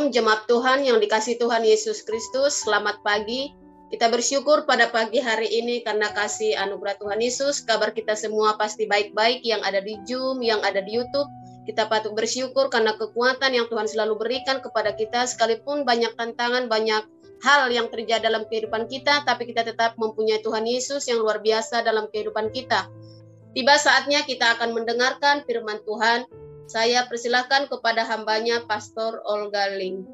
Shalom jemaat Tuhan yang dikasihi Tuhan Yesus Kristus, selamat pagi. Kita bersyukur pada pagi hari ini karena kasih anugerah Tuhan Yesus, kabar kita semua pasti baik-baik yang ada di Zoom, yang ada di YouTube. Kita patut bersyukur karena kekuatan yang Tuhan selalu berikan kepada kita, sekalipun banyak tantangan, banyak hal yang terjadi dalam kehidupan kita, tapi kita tetap mempunyai Tuhan Yesus yang luar biasa dalam kehidupan kita. Tiba saatnya kita akan mendengarkan firman Tuhan. Saya persilahkan kepada hambanya Pastor Olga Ling.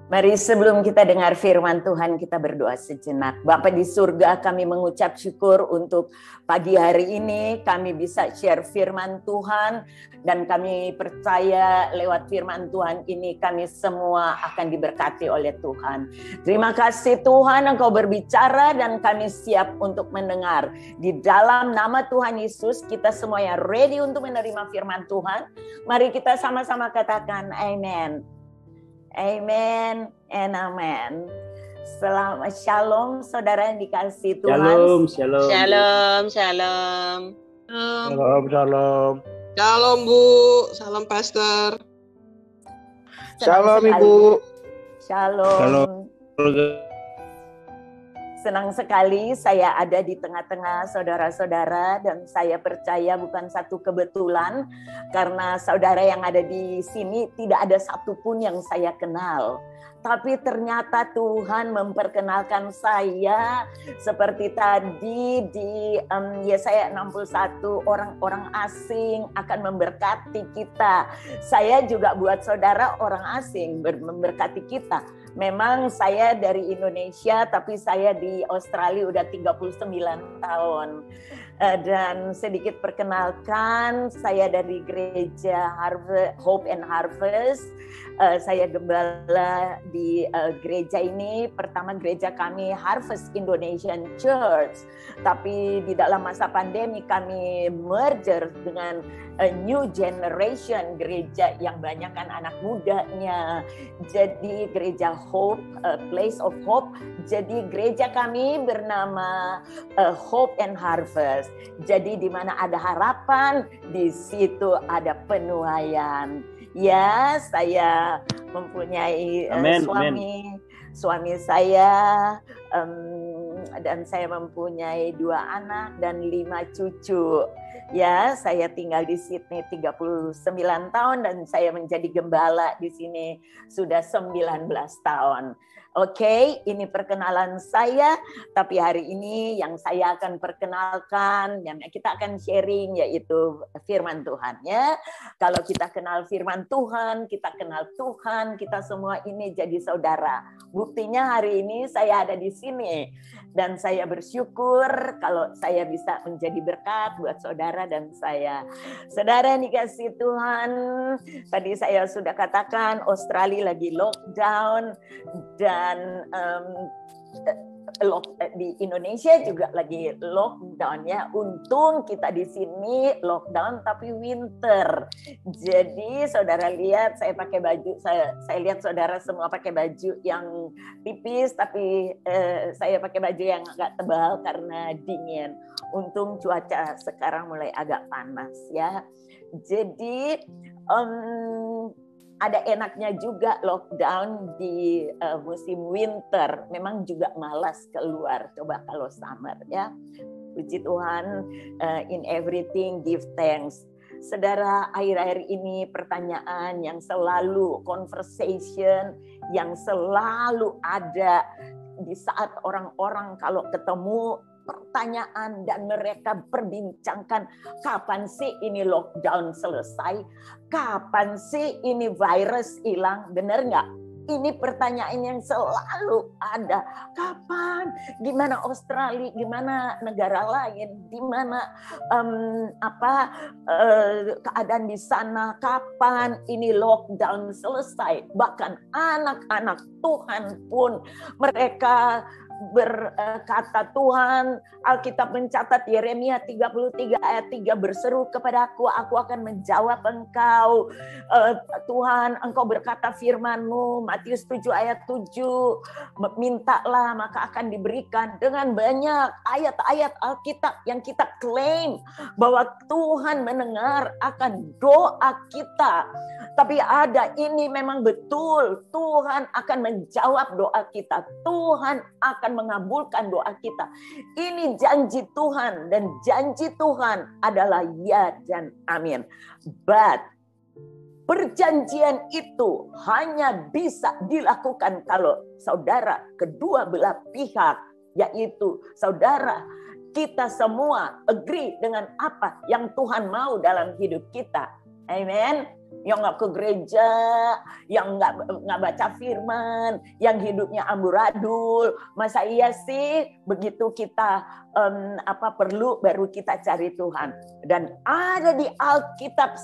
Mari sebelum kita dengar firman Tuhan, kita berdoa sejenak. Bapa di surga, kami mengucap syukur untuk pagi hari ini kami bisa share firman Tuhan, dan kami percaya lewat firman Tuhan ini kami semua akan diberkati oleh Tuhan. Terima kasih Tuhan, Engkau berbicara dan kami siap untuk mendengar. Di dalam nama Tuhan Yesus, kita semua yang ready untuk menerima firman Tuhan. Mari kita sama-sama katakan amen. Amen and amen. Selamat shalom saudara yang dikasihi Tuhan. Shalom, shalom. Shalom, shalom. Shalom, shalom. Shalom Bu, salam Pastor. Shalom Ibu. Shalom. Shalom. Senang sekali saya ada di tengah-tengah saudara-saudara, dan saya percaya bukan satu kebetulan karena saudara yang ada di sini tidak ada satupun yang saya kenal. Tapi ternyata Tuhan memperkenalkan saya seperti tadi di Yesaya 61, orang-orang asing akan memberkati kita. Saya juga buat saudara orang asing memberkati kita. Memang saya dari Indonesia, tapi saya di Australia udah 39 tahun. Dan sedikit perkenalkan, saya dari gereja Hope and Harvest. Saya gembala di gereja ini. Pertama gereja kami Harvest Indonesian Church. Tapi di dalam masa pandemi kami merger dengan a new generation, gereja yang banyak kan anak mudanya. Jadi gereja Hope, Place of Hope. Jadi gereja kami bernama Hope and Harvest. Jadi di mana ada harapan, di situ ada penuaian. Ya, saya mempunyai suami saya, dan saya mempunyai 2 anak dan 5 cucu. Ya, saya tinggal di Sydney 39 tahun dan saya menjadi gembala di sini sudah 19 tahun. Oke, ini perkenalan saya, tapi hari ini yang saya akan perkenalkan, yang kita akan sharing yaitu firman Tuhan ya. Kalau kita kenal firman Tuhan, kita kenal Tuhan, kita semua ini jadi saudara. Buktinya hari ini saya ada di sini dan saya bersyukur kalau saya bisa menjadi berkat buat saudara dan saya. Saudara yang dikasihi Tuhan, tadi saya sudah katakan Australia lagi lockdown dan di Indonesia juga lagi lockdown ya. Untung kita di sini lockdown tapi winter. Jadi saudara lihat saya pakai baju, saya lihat saudara semua pakai baju yang tipis, tapi saya pakai baju yang agak tebal karena dingin. Untung cuaca sekarang mulai agak panas ya. Jadi ada enaknya juga lockdown di musim winter. Memang juga malas keluar. Coba kalau summer ya. Puji Tuhan, in everything give thanks. Saudara, akhir-akhir ini pertanyaan yang selalu, conversation yang selalu ada di saat orang-orang kalau ketemu, pertanyaan dan mereka perbincangkan, kapan sih ini lockdown selesai? Kapan sih ini virus hilang? Benar nggak? Ini pertanyaan yang selalu ada. Kapan? Gimana Australia? Gimana negara lain? Gimana keadaan di sana? Kapan ini lockdown selesai? Bahkan anak-anak Tuhan pun mereka berkata, Tuhan, Alkitab mencatat Yeremia 33 ayat 3, berseru kepadaku, aku akan menjawab engkau. Tuhan, engkau berkata firman-Mu, Matius 7 ayat 7, mintalah maka akan diberikan. Dengan banyak ayat-ayat Alkitab yang kita klaim bahwa Tuhan mendengar akan doa kita. Tapi ada, ini memang betul, Tuhan akan menjawab doa kita. Tuhan akan mengabulkan doa kita. Ini janji Tuhan, dan janji Tuhan adalah ya dan amin. But perjanjian itu hanya bisa dilakukan kalau saudara kedua belah pihak, yaitu saudara kita semua agree dengan apa yang Tuhan mau dalam hidup kita. Amen. Yang nggak ke gereja, yang nggak baca firman, yang hidupnya amburadul, masa iya sih begitu kita perlu baru kita cari Tuhan. Dan ada di Alkitab,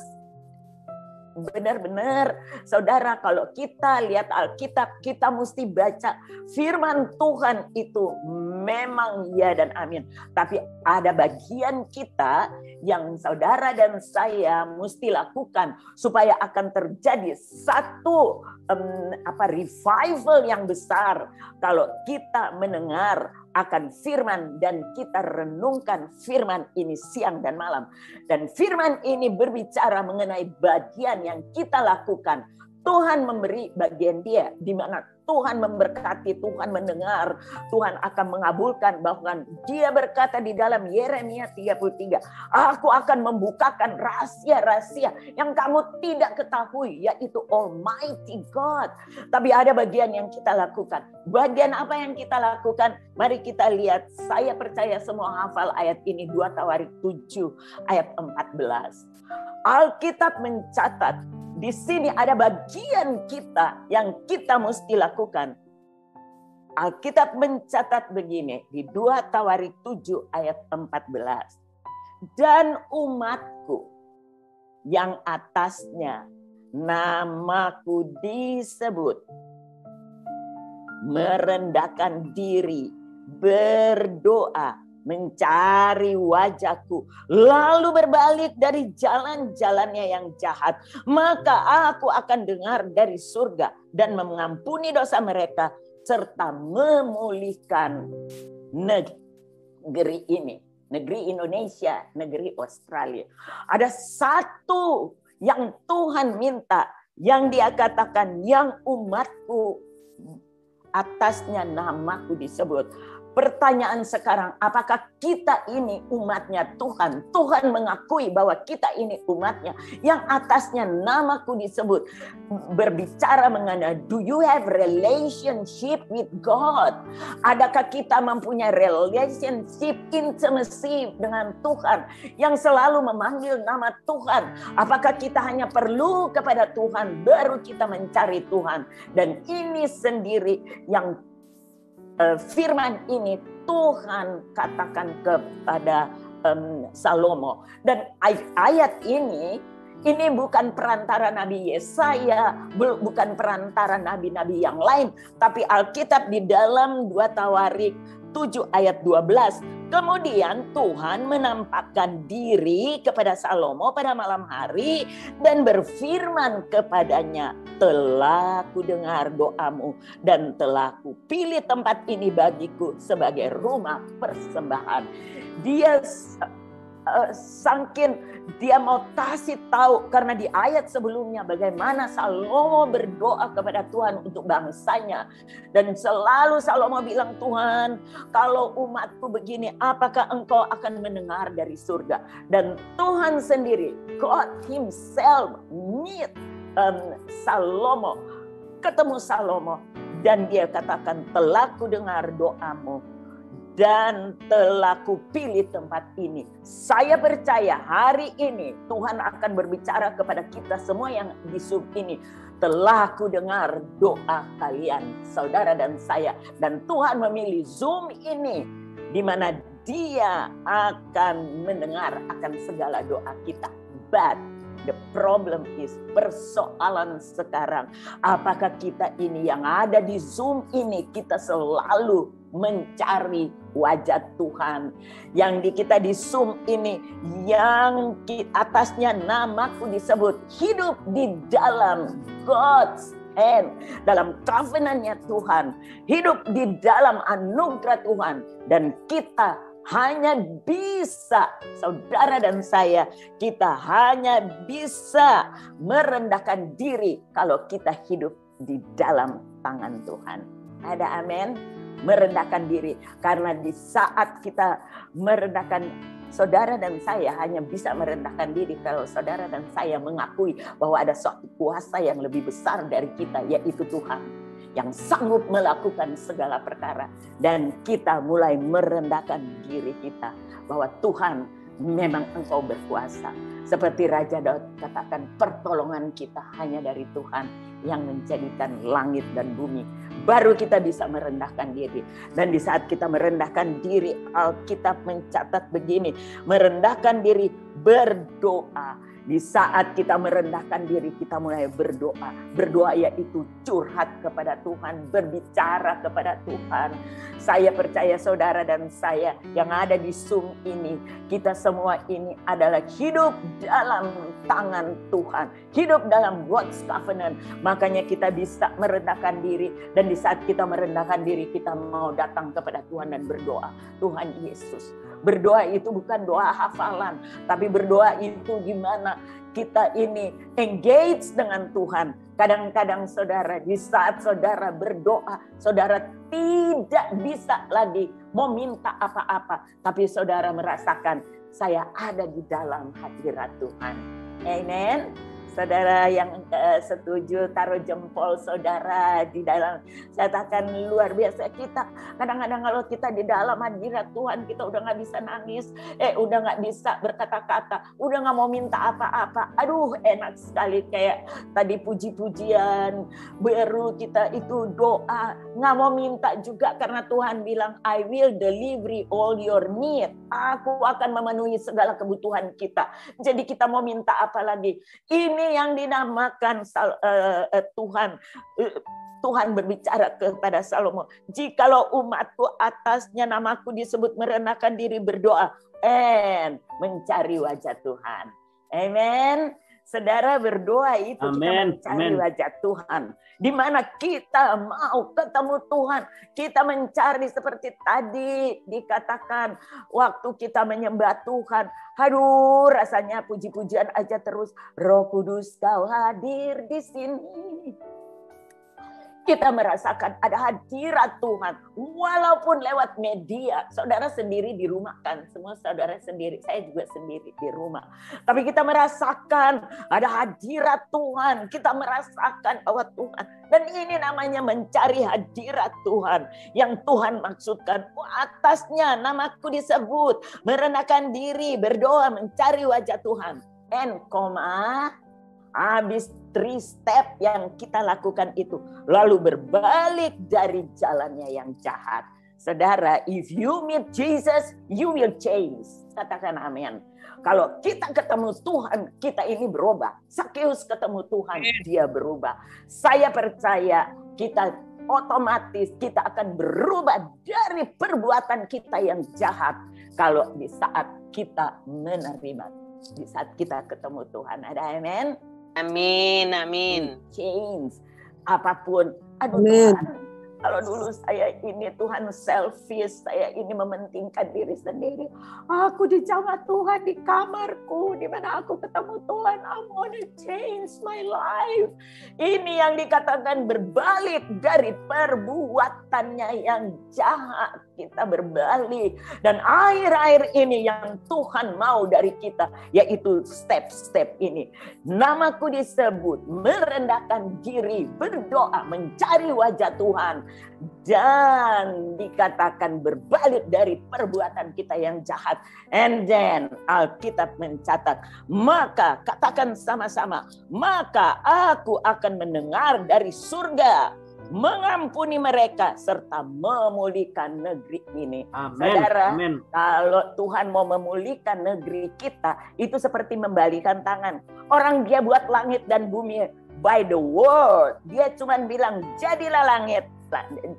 benar-benar saudara, kalau kita lihat Alkitab, kita mesti baca firman Tuhan itu memang ya dan amin. Tapi ada bagian kita yang saudara dan saya mesti lakukan supaya akan terjadi satu revival yang besar kalau kita mendengar akan firman dan kita renungkan firman ini siang dan malam. Dan firman ini berbicara mengenai bagian yang kita lakukan. Tuhan memberi bagian Dia, di mana Tuhan memberkati, Tuhan mendengar, Tuhan akan mengabulkan. Bahkan Dia berkata di dalam Yeremia 33, aku akan membukakan rahasia-rahasia yang kamu tidak ketahui, yaitu Almighty God. Tapi ada bagian yang kita lakukan. Bagian apa yang kita lakukan? Mari kita lihat. Saya percaya semua hafal ayat ini, 2 Tawarik 7 ayat 14. Alkitab mencatat, di sini ada bagian kita yang kita mesti lakukan. Alkitab mencatat begini di 2 Tawarik 7 ayat 14. Dan umatku yang atasnya namaku disebut merendahkan diri, berdoa, mencari wajahku, lalu berbalik dari jalan-jalannya yang jahat, maka aku akan dengar dari surga dan mengampuni dosa mereka, serta memulihkan negeri ini. Negeri Indonesia, negeri Australia. Ada satu yang Tuhan minta, yang Dia katakan, yang umatku atasnya namaku disebut. Pertanyaan sekarang, apakah kita ini umatnya Tuhan? Tuhan mengakui bahwa kita ini umatnya, yang atasnya namaku disebut. Berbicara mengenai, do you have relationship with God? Adakah kita mempunyai relationship, intimacy dengan Tuhan, yang selalu memanggil nama Tuhan? Apakah kita hanya perlu kepada Tuhan, baru kita mencari Tuhan? Dan ini sendiri yang firman ini Tuhan katakan kepada Salomo. Dan ayat ini bukan perantara Nabi Yesaya, bukan perantara nabi-nabi yang lain, tapi Alkitab di dalam 2 Tawarik 7 ayat 12. Kemudian Tuhan menampakkan diri kepada Salomo pada malam hari dan berfirman kepadanya, telah kudengar doamu dan telah kupilih tempat ini bagiku sebagai rumah persembahan. Dia sangkin dia mau kasih tahu, karena di ayat sebelumnya bagaimana Salomo berdoa kepada Tuhan untuk bangsanya, dan selalu Salomo bilang, Tuhan, kalau umatku begini, apakah engkau akan mendengar dari surga? Dan Tuhan sendiri, God Himself meet Salomo, ketemu Salomo, dan Dia katakan, telah kudengar doamu dan telah kupilih tempat ini. Saya percaya hari ini Tuhan akan berbicara kepada kita semua yang di Zoom ini. Telah kudengar doa kalian, saudara dan saya. Dan Tuhan memilih Zoom ini, di mana Dia akan mendengar akan segala doa kita. But the problem is, persoalan sekarang, apakah kita ini yang ada di Zoom ini, kita selalu mencari wajah Tuhan. Yang kita di Zoom ini, yang atasnya namaku disebut, hidup di dalam God's hand, dalam covenant-nya Tuhan, hidup di dalam anugerah Tuhan. Dan kita hanya bisa, saudara dan saya, kita hanya bisa merendahkan diri kalau kita hidup di dalam tangan Tuhan. Ada amin? Merendahkan diri. Karena di saat kita merendahkan, saudara dan saya hanya bisa merendahkan diri kalau saudara dan saya mengakui bahwa ada suatu kuasa yang lebih besar dari kita, yaitu Tuhan, yang sanggup melakukan segala perkara. Dan kita mulai merendahkan diri kita bahwa Tuhan, memang Engkau berkuasa. Seperti Raja Daud katakan, pertolongan kita hanya dari Tuhan yang menjadikan langit dan bumi. Baru kita bisa merendahkan diri. Dan di saat kita merendahkan diri, Alkitab mencatat begini, merendahkan diri, berdoa. Di saat kita merendahkan diri, kita mulai berdoa. Berdoa yaitu curhat kepada Tuhan, berbicara kepada Tuhan. Saya percaya saudara dan saya yang ada di Zoom ini, kita semua ini adalah hidup dalam tangan Tuhan, hidup dalam God's covenant. Makanya kita bisa merendahkan diri, dan di saat kita merendahkan diri, kita mau datang kepada Tuhan dan berdoa. Tuhan Yesus, berdoa itu bukan doa hafalan, tapi berdoa itu gimana kita ini engage dengan Tuhan. Kadang-kadang saudara, di saat saudara berdoa, saudara tidak bisa lagi meminta apa-apa, tapi saudara merasakan saya ada di dalam hadirat Tuhan. Amen. Saudara yang setuju taruh jempol saudara di dalam. Saya katakan luar biasa kita. Kadang-kadang kalau kita di dalam hadirat Tuhan, kita udah gak bisa nangis. Udah gak bisa berkata-kata. Udah gak mau minta apa-apa. Aduh, enak sekali kayak tadi puji-pujian. Baru kita itu doa. Gak mau minta juga karena Tuhan bilang, I will deliver all your need. Aku akan memenuhi segala kebutuhan kita. Jadi kita mau minta apa lagi? Ini yang dinamakan Tuhan berbicara kepada Salomo. Jikalau umatku atasnya namaku disebut merendahkan diri, berdoa and mencari wajah Tuhan. Amen. Saudara, berdoa itu kita mencari wajah Tuhan. Di mana kita mau ketemu Tuhan. Kita mencari seperti tadi dikatakan. Waktu kita menyembah Tuhan. Aduh, rasanya puji-pujian aja terus. Roh Kudus, Kau hadir di sini. Kita merasakan ada hadirat Tuhan. Walaupun lewat media. Saudara sendiri di rumah kan. Semua saudara sendiri. Saya juga sendiri di rumah. Tapi kita merasakan ada hadirat Tuhan. Kita merasakan bahwa Tuhan. Dan ini namanya mencari hadirat Tuhan. Yang Tuhan maksudkan. Atasnya namaku disebut. Merendahkan diri. Berdoa mencari wajah Tuhan. And habis 3 step yang kita lakukan itu. Lalu berbalik dari jalannya yang jahat. Saudara, if you meet Jesus, you will change. Katakan amin. Kalau kita ketemu Tuhan, kita ini berubah. Sakeus ketemu Tuhan, dia berubah. Saya percaya kita otomatis kita akan berubah dari perbuatan kita yang jahat. Kalau di saat kita menerima. Di saat kita ketemu Tuhan. Ada amin? Amin, amin. Change apapun. Aduh Tuhan, kalau dulu saya ini Tuhan selfish, saya ini mementingkan diri sendiri. Aku dijamah Tuhan di kamarku, di mana aku ketemu Tuhan. I want to change my life. Ini yang dikatakan berbalik dari perbuatannya yang jahat. Kita berbalik. Dan akhir-akhir ini yang Tuhan mau dari kita, yaitu step-step ini. Namaku disebut, merendahkan diri, berdoa, mencari wajah Tuhan. Dan dikatakan berbalik dari perbuatan kita yang jahat. And then Alkitab mencatat, maka katakan sama-sama, maka aku akan mendengar dari surga, mengampuni mereka serta memulihkan negeri ini. Amen. Saudara, amen. Kalau Tuhan mau memulihkan negeri kita, itu seperti membalikan tangan. Orang dia buat langit dan bumi by the word. Dia cuma bilang jadilah langit.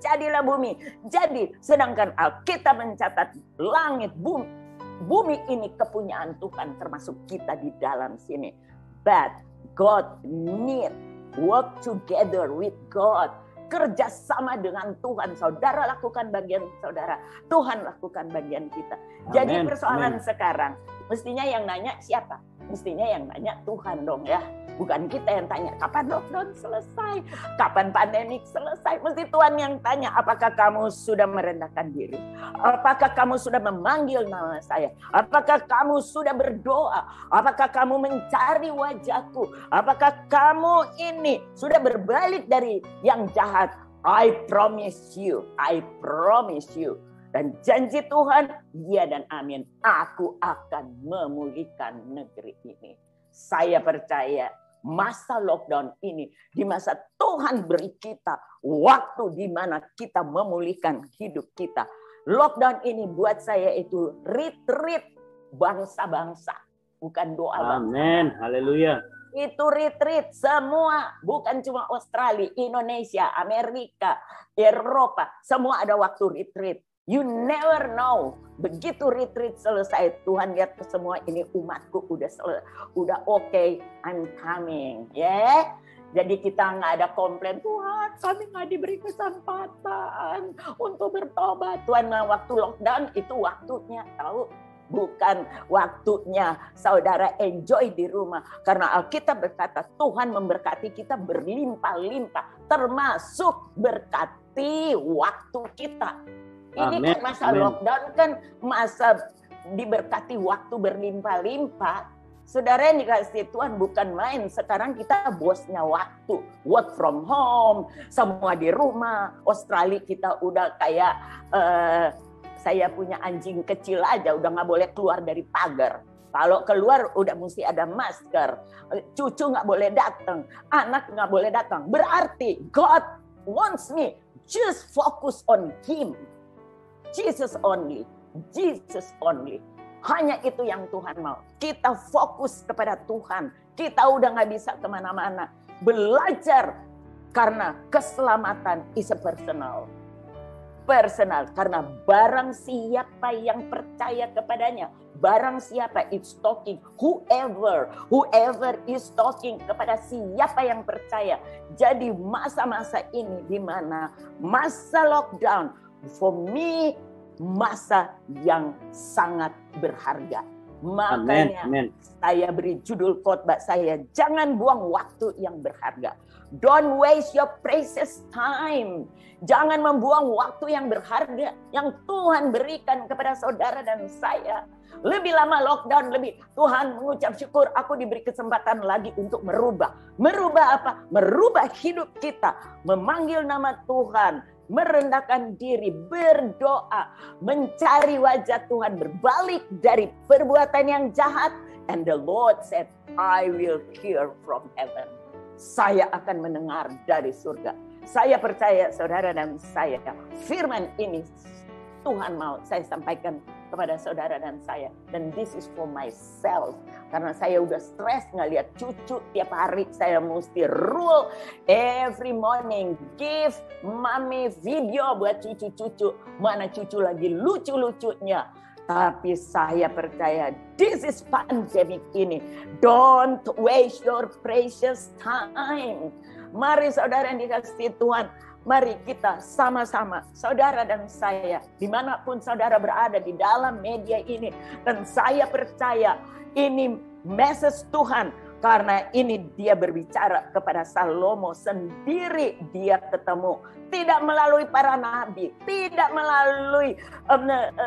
jadilah bumi. Jadi sedangkan Alkitab mencatat langit, bumi ini kepunyaan Tuhan, termasuk kita di dalam sini. But God need work together with God. Kerja sama dengan Tuhan. Saudara lakukan bagian saudara, Tuhan lakukan bagian kita. Jadi persoalan sekarang, mestinya yang nanya siapa? Mestinya yang nanya Tuhan dong ya. Bukan kita yang tanya, kapan lockdown selesai? Kapan pandemik selesai? Mesti Tuhan yang tanya, apakah kamu sudah merendahkan diri? Apakah kamu sudah memanggil nama saya? Apakah kamu sudah berdoa? Apakah kamu mencari wajahku? Apakah kamu ini sudah berbalik dari yang jahat? I promise you. Dan janji Tuhan, ya dan amin. Aku akan memulihkan negeri ini. Saya percaya masa lockdown ini, di masa Tuhan beri kita waktu di mana kita memulihkan hidup kita. Lockdown ini buat saya itu retreat bangsa-bangsa, bukan doa bangsa. Amin, haleluya. Itu retreat semua, bukan cuma Australia, Indonesia, Amerika, Eropa, semua ada waktu retreat. You never know. Begitu retreat selesai, Tuhan lihat ke semua ini umatku udah oke, I'm coming, ya. Jadi kita nggak ada komplain, Tuhan kami nggak diberi kesempatan untuk bertobat. Tuhan, waktu lockdown itu waktunya, tahu? Bukan waktunya saudara enjoy di rumah. Karena Alkitab berkata Tuhan memberkati kita berlimpah-limpah, termasuk berkati waktu kita. Ini kan masa lockdown kan masa diberkati waktu berlimpah-limpah. Saudara yang dikasih Tuhan bukan main. Sekarang kita bosnya waktu. Work from home. Semua di rumah. Australia kita udah kayak saya punya anjing kecil aja. Udah gak boleh keluar dari pagar. Kalau keluar udah mesti ada masker. Cucu gak boleh datang. Anak gak boleh datang. Berarti God wants me just focus on Him. Jesus only. Hanya itu yang Tuhan mau. Kita fokus kepada Tuhan. Kita udah gak bisa kemana-mana. Belajar. Karena keselamatan is a personal. Karena barang siapa yang percaya kepadanya. Barang siapa is talking. Whoever is talking kepada siapa yang percaya. Jadi masa-masa ini di mana masa lockdown. For me, masa yang sangat berharga. Makanya saya beri judul khotbah saya, jangan buang waktu yang berharga. Don't waste your precious time. Jangan membuang waktu yang berharga yang Tuhan berikan kepada saudara dan saya. Lebih lama lockdown, lebih Tuhan mengucap syukur aku diberi kesempatan lagi untuk merubah. Merubah apa? Merubah hidup kita. Memanggil nama Tuhan. Merendahkan diri, berdoa, mencari wajah Tuhan, berbalik dari perbuatan yang jahat. And the Lord said, I will hear from heaven. Saya akan mendengar dari surga. Saya percaya saudara dan saya, firman ini Tuhan mau saya sampaikan kepada saudara dan saya. Dan this is for myself. Karena saya udah stres ngeliat cucu tiap hari. Saya mesti rule every morning. Give mommy video buat cucu-cucu. Mana cucu lagi lucu-lucunya. Tapi saya percaya this is pandemic ini. Don't waste your precious time. Mari saudara yang dikasihi Tuhan. Mari kita sama-sama, saudara dan saya, dimanapun saudara berada di dalam media ini. Dan saya percaya ini message Tuhan. Karena ini dia berbicara kepada Salomo sendiri dia ketemu. Tidak melalui para nabi, tidak melalui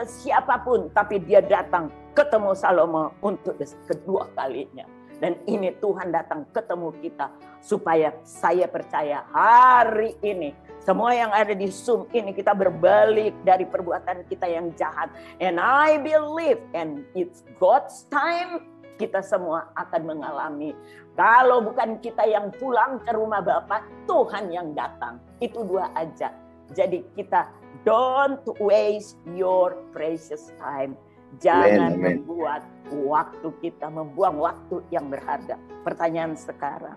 siapapun. Tapi dia datang ketemu Salomo untuk kedua kalinya. Dan ini Tuhan datang ketemu kita. Supaya saya percaya hari ini. Semua yang ada di Zoom ini kita berbalik dari perbuatan kita yang jahat. And I believe and it's God's time. Kita semua akan mengalami. Kalau bukan kita yang pulang ke rumah Bapa, Tuhan yang datang. Itu dua aja. Jadi kita don't waste your precious time. Jangan membuat waktu kita, membuang waktu yang berharga. Pertanyaan sekarang,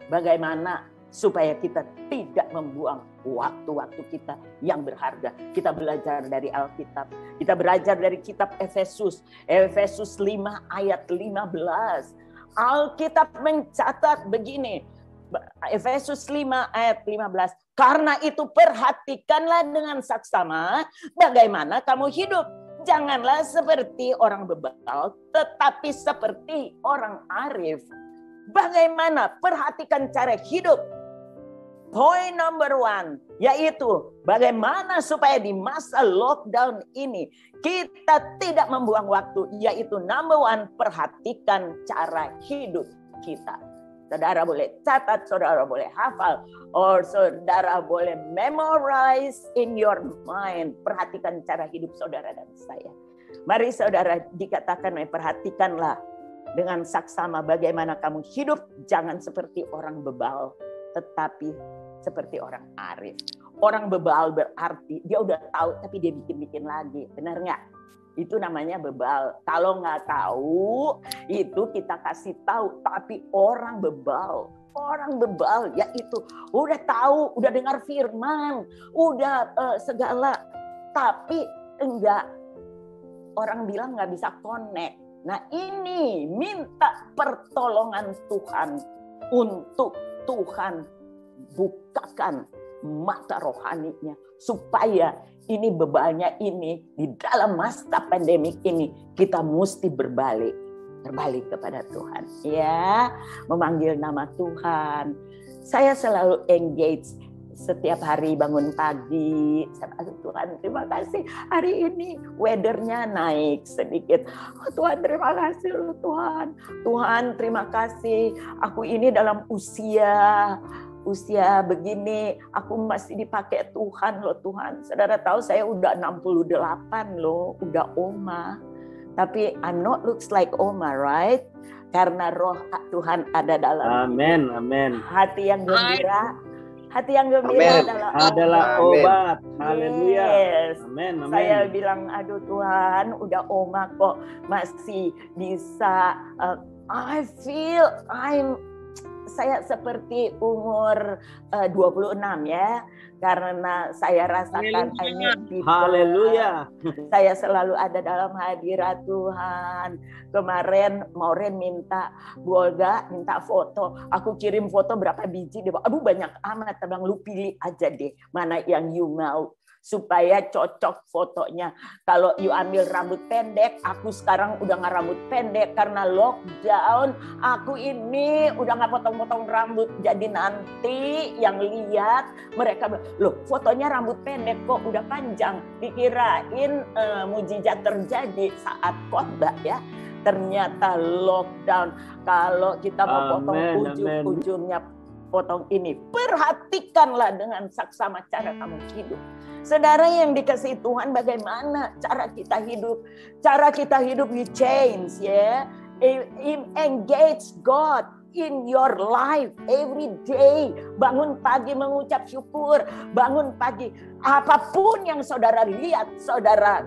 bagaimana supaya kita tidak membuang waktu-waktu kita yang berharga. Kita belajar dari Alkitab. Kita belajar dari kitab Efesus 5 ayat 15. Alkitab mencatat begini. Efesus 5 ayat 15. Karena itu perhatikanlah dengan saksama bagaimana kamu hidup. Janganlah seperti orang bebal, tetapi seperti orang arif. Bagaimana? Perhatikan cara hidup. Poin number 1, yaitu bagaimana supaya di masa lockdown ini kita tidak membuang waktu. Yaitu number 1, perhatikan cara hidup kita. Saudara boleh catat, saudara boleh hafal, or saudara boleh memorize in your mind. Perhatikan cara hidup saudara dan saya. Mari saudara dikatakan, perhatikanlah dengan saksama bagaimana kamu hidup. Jangan seperti orang bebal, tetapi seperti orang arif. Orang bebal berarti dia udah tahu tapi dia bikin-bikin lagi. Benar nggak? Itu namanya bebal. Kalau nggak tahu, itu kita kasih tahu. Tapi orang bebal yaitu udah tahu, udah dengar firman, udah segala, tapi enggak, orang bilang nggak bisa connect. Nah ini minta pertolongan Tuhan untuk Tuhan bukakan mata rohaninya supaya ini bebalnya ini di dalam masa pandemik ini kita mesti berbalik kepada Tuhan, ya, memanggil nama Tuhan. Saya selalu engage setiap hari bangun pagi. Tuhan terima kasih hari ini weathernya naik sedikit. Oh, Tuhan terima kasih loh Tuhan. Tuhan terima kasih aku ini dalam usia begini, aku masih dipakai Tuhan loh Tuhan. Saudara tahu saya udah 68 loh, udah oma. Tapi I'm not looks like oma, right? Karena roh Tuhan ada dalam hati yang gembira. Hati yang gembira adalah obat. Haleluya. Yes. Amen. Saya bilang, aduh Tuhan, udah oma kok masih bisa. I feel saya seperti umur 26 ya, karena saya rasakan haleluya. Saya selalu ada dalam hadirat Tuhan. Kemarin Maureen minta, Bu Olga minta foto, aku kirim foto berapa biji, dia bilang, aduh banyak amat, Bang, lu pilih aja deh mana yang you mau supaya cocok fotonya. Kalau you ambil rambut pendek, aku sekarang udah nggak rambut pendek karena lockdown. Aku ini udah nggak potong-potong rambut. Jadi nanti yang lihat mereka bilang, loh fotonya rambut pendek kok udah panjang. Dikirain mujizat terjadi saat khotbah ya. Ternyata lockdown. Kalau kita mau potong ujung-ujungnya, potong ini. Perhatikanlah dengan saksama cara kamu hidup. Saudara yang dikasihi Tuhan, bagaimana cara kita hidup? Cara kita hidup you change, ya. Engage God in your life every day. Bangun pagi mengucap syukur. Bangun pagi, apapun yang saudara lihat, saudara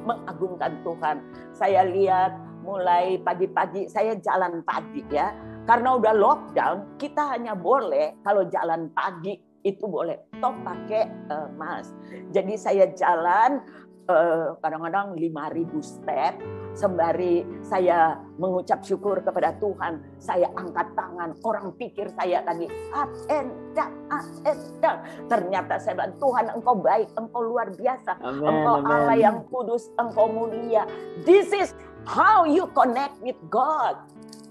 mengagungkan Tuhan. Saya lihat mulai pagi-pagi, saya jalan pagi ya. Karena udah lockdown, kita hanya boleh kalau jalan pagi itu boleh top pakai mask. Jadi saya jalan kadang-kadang 5.000 step sembari saya mengucap syukur kepada Tuhan. Saya angkat tangan, orang pikir saya lagi up and down. Ternyata saya bilang, Tuhan Engkau baik, Engkau luar biasa. Engkau Allah yang kudus, Engkau mulia. This is how you connect with God.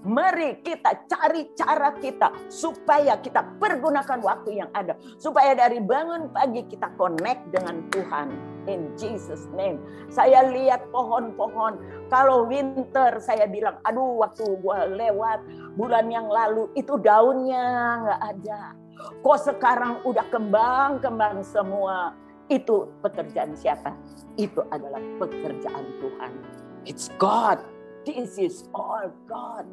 Mari kita cari cara kita supaya kita pergunakan waktu yang ada. Supaya dari bangun pagi kita connect dengan Tuhan. In Jesus name. Saya lihat pohon-pohon. Kalau winter saya bilang, aduh waktu gua lewat bulan yang lalu itu daunnya nggak ada. Kok sekarang udah kembang-kembang semua. Itu pekerjaan siapa? Itu adalah pekerjaan Tuhan. It's God. This is all God.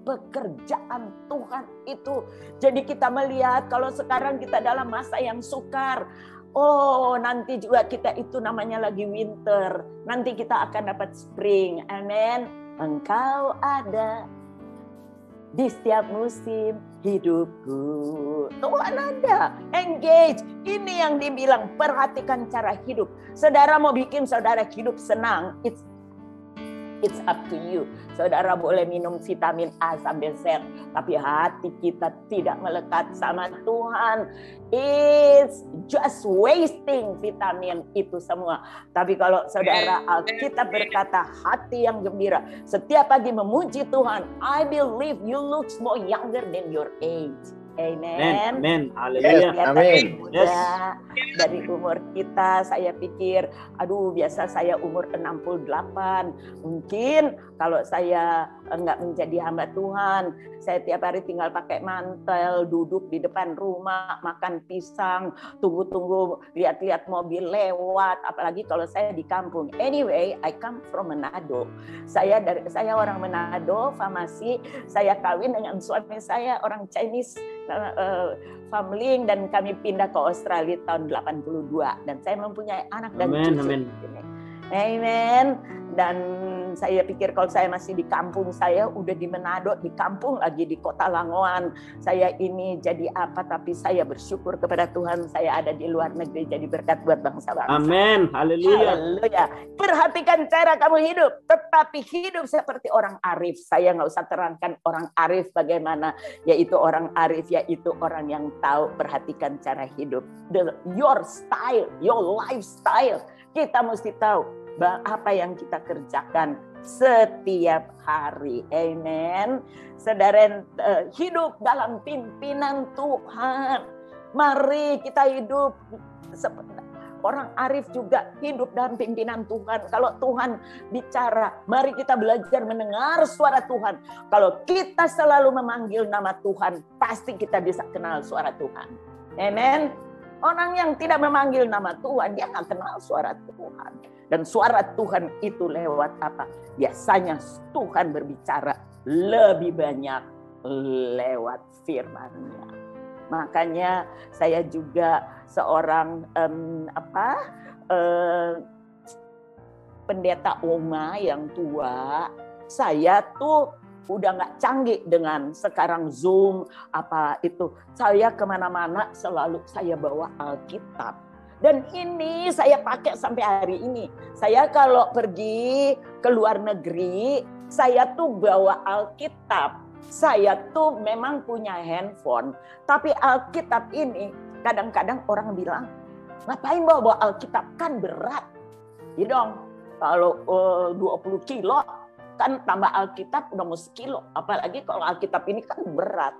Pekerjaan Tuhan itu. Jadi kita melihat kalau sekarang kita dalam masa yang sukar. Oh, nanti juga kita itu namanya lagi winter. Nanti kita akan dapat spring. Amin. Engkau ada di setiap musim hidupku. Tuhan ada, engage. Ini yang dibilang perhatikan cara hidup. Saudara mau bikin saudara hidup senang, it's up to you. Saudara boleh minum vitamin A sampai Z, tapi hati kita tidak melekat sama Tuhan. It's just wasting vitamin itu semua. Tapi kalau saudara, Alkitab berkata hati yang gembira, setiap pagi memuji Tuhan. I believe you look more younger than your age. Amen. Amen. Haleluya. Amin. Yes. Dari umur kita, saya pikir, aduh biasa saya umur 68. Mungkin kalau saya enggak menjadi hamba Tuhan, saya tiap hari tinggal pakai mantel, duduk di depan rumah, makan pisang, tunggu-tunggu, lihat-lihat mobil lewat, apalagi kalau saya di kampung. Anyway, I come from Manado. Saya orang Manado, famasi. Saya kawin dengan suami saya orang Chinese family, dan kami pindah ke Australia tahun 82, dan saya mempunyai anak dan cucu. Amen. Dan saya pikir kalau saya masih di kampung, saya udah di Manado, di kampung lagi di Kota Langoan. Saya ini jadi apa, tapi saya bersyukur kepada Tuhan saya ada di luar negeri jadi berkat buat bangsa-bangsa. Amin. Haleluya. Haleluya. Perhatikan cara kamu hidup, tetapi hidup seperti orang arif. Saya nggak usah terangkan orang arif bagaimana, yaitu orang arif, yaitu orang yang tahu perhatikan cara hidup. Your style, your lifestyle. Kita mesti tahu apa yang kita kerjakan setiap hari. Amen. Saudara, hidup dalam pimpinan Tuhan. Mari kita hidup orang arif juga hidup dalam pimpinan Tuhan. Kalau Tuhan bicara, mari kita belajar mendengar suara Tuhan. Kalau kita selalu memanggil nama Tuhan, pasti kita bisa kenal suara Tuhan. Amen. Orang yang tidak memanggil nama Tuhan, dia nggak kenal suara Tuhan. Dan suara Tuhan itu lewat apa? Biasanya Tuhan berbicara lebih banyak lewat firman-Nya. Makanya saya juga seorang pendeta Oma yang tua. Saya tuh udah nggak canggih dengan sekarang Zoom apa itu. Saya kemana-mana selalu saya bawa Alkitab. Dan ini saya pakai sampai hari ini. Saya kalau pergi ke luar negeri, saya tuh bawa Alkitab. Saya tuh memang punya handphone. Tapi Alkitab ini kadang-kadang orang bilang, ngapain bawa Alkitab? Kan berat. Ya dong, kalau 20 kilo, kan tambah Alkitab udah mau sekilo. Apalagi kalau Alkitab ini kan berat.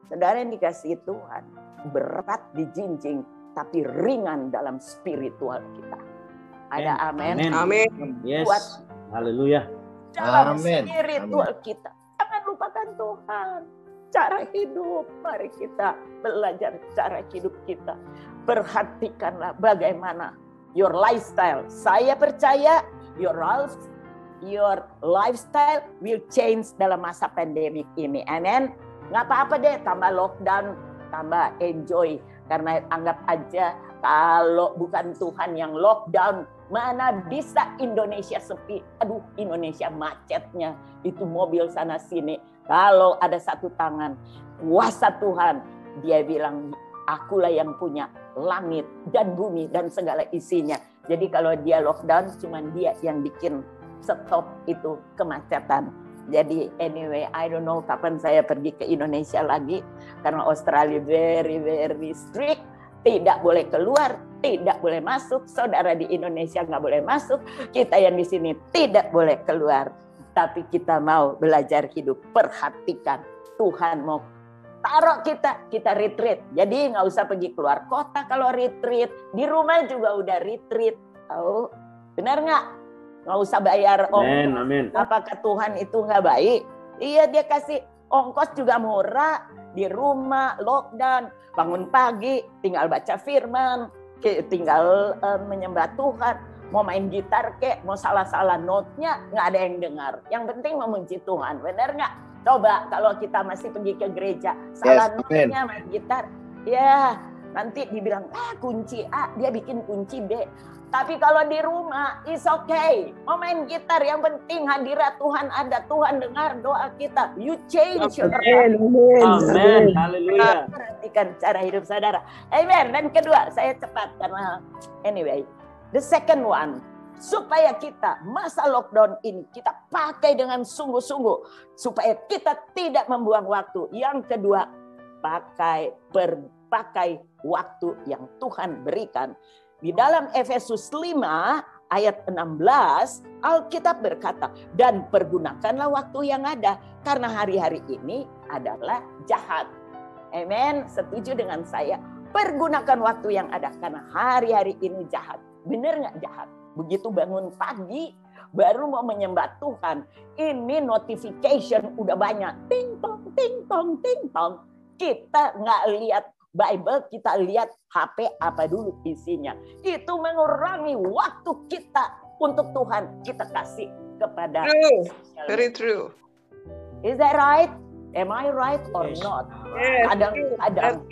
Saudara yang dikasih Tuhan, berat dijinjing, tapi ringan dalam spiritual kita. Ada amin. Amin. Yes. Haleluya. Dalam spiritual kita. Jangan lupakan Tuhan. Cara hidup. Mari kita belajar cara hidup kita. Perhatikanlah bagaimana your lifestyle. Saya percaya your lifestyle will change dalam masa pandemik ini. Amen. Nggak apa-apa deh, tambah lockdown, tambah enjoy. Karena anggap aja kalau bukan Tuhan yang lockdown, mana bisa Indonesia sepi. Aduh, Indonesia macetnya. Itu mobil sana sini. Kalau ada satu tangan, kuasa Tuhan. Dia bilang, akulah yang punya langit dan bumi dan segala isinya. Jadi kalau dia lockdown, cuman dia yang bikin stop itu kemacetan. Jadi anyway, I don't know kapan saya pergi ke Indonesia lagi. Karena Australia very, very strict. Tidak boleh keluar, tidak boleh masuk. Saudara di Indonesia nggak boleh masuk. Kita yang di sini tidak boleh keluar. Tapi kita mau belajar hidup. Perhatikan, Tuhan mau taruh kita retreat. Jadi nggak usah pergi keluar kota kalau retreat. Di rumah juga udah retreat. Tahu? Benar nggak? Nggak usah bayar ongkos. Amin. Apakah Tuhan itu nggak baik? Iya, dia kasih ongkos juga murah. Di rumah, lockdown, bangun pagi, tinggal baca firman, tinggal menyembah Tuhan. Mau main gitar kek, mau salah-salah notnya, nggak ada yang dengar. Yang penting memuji Tuhan, benar nggak? Coba kalau kita masih pergi ke gereja, salah notnya main gitar, ya nanti dibilang kunci A, dia bikin kunci B. Tapi kalau di rumah, it's okay. Mau main gitar, yang penting hadirat Tuhan ada. Tuhan dengar doa kita. You change your life. Amin. Haleluya. Perhatikan cara hidup saudara. Amen. Dan kedua, saya cepat karena anyway. The second one, supaya kita masa lockdown ini kita pakai dengan sungguh-sungguh. Supaya kita tidak membuang waktu. Yang kedua, pakai waktu yang Tuhan berikan. Di dalam Efesus 5 ayat 16, Alkitab berkata, dan pergunakanlah waktu yang ada, karena hari-hari ini adalah jahat. Amen, setuju dengan saya. Pergunakan waktu yang ada, karena hari-hari ini jahat. Benar nggak jahat? Begitu bangun pagi, baru mau menyembah Tuhan, ini notification udah banyak. Ting tong, ting tong, ting tong. Kita nggak lihat Bible, kita lihat HP apa dulu isinya. Itu mengurangi waktu kita untuk Tuhan. Kita kasih kepada True. Very true. Is that right? Am I right or not? Yes. Kadang-kadang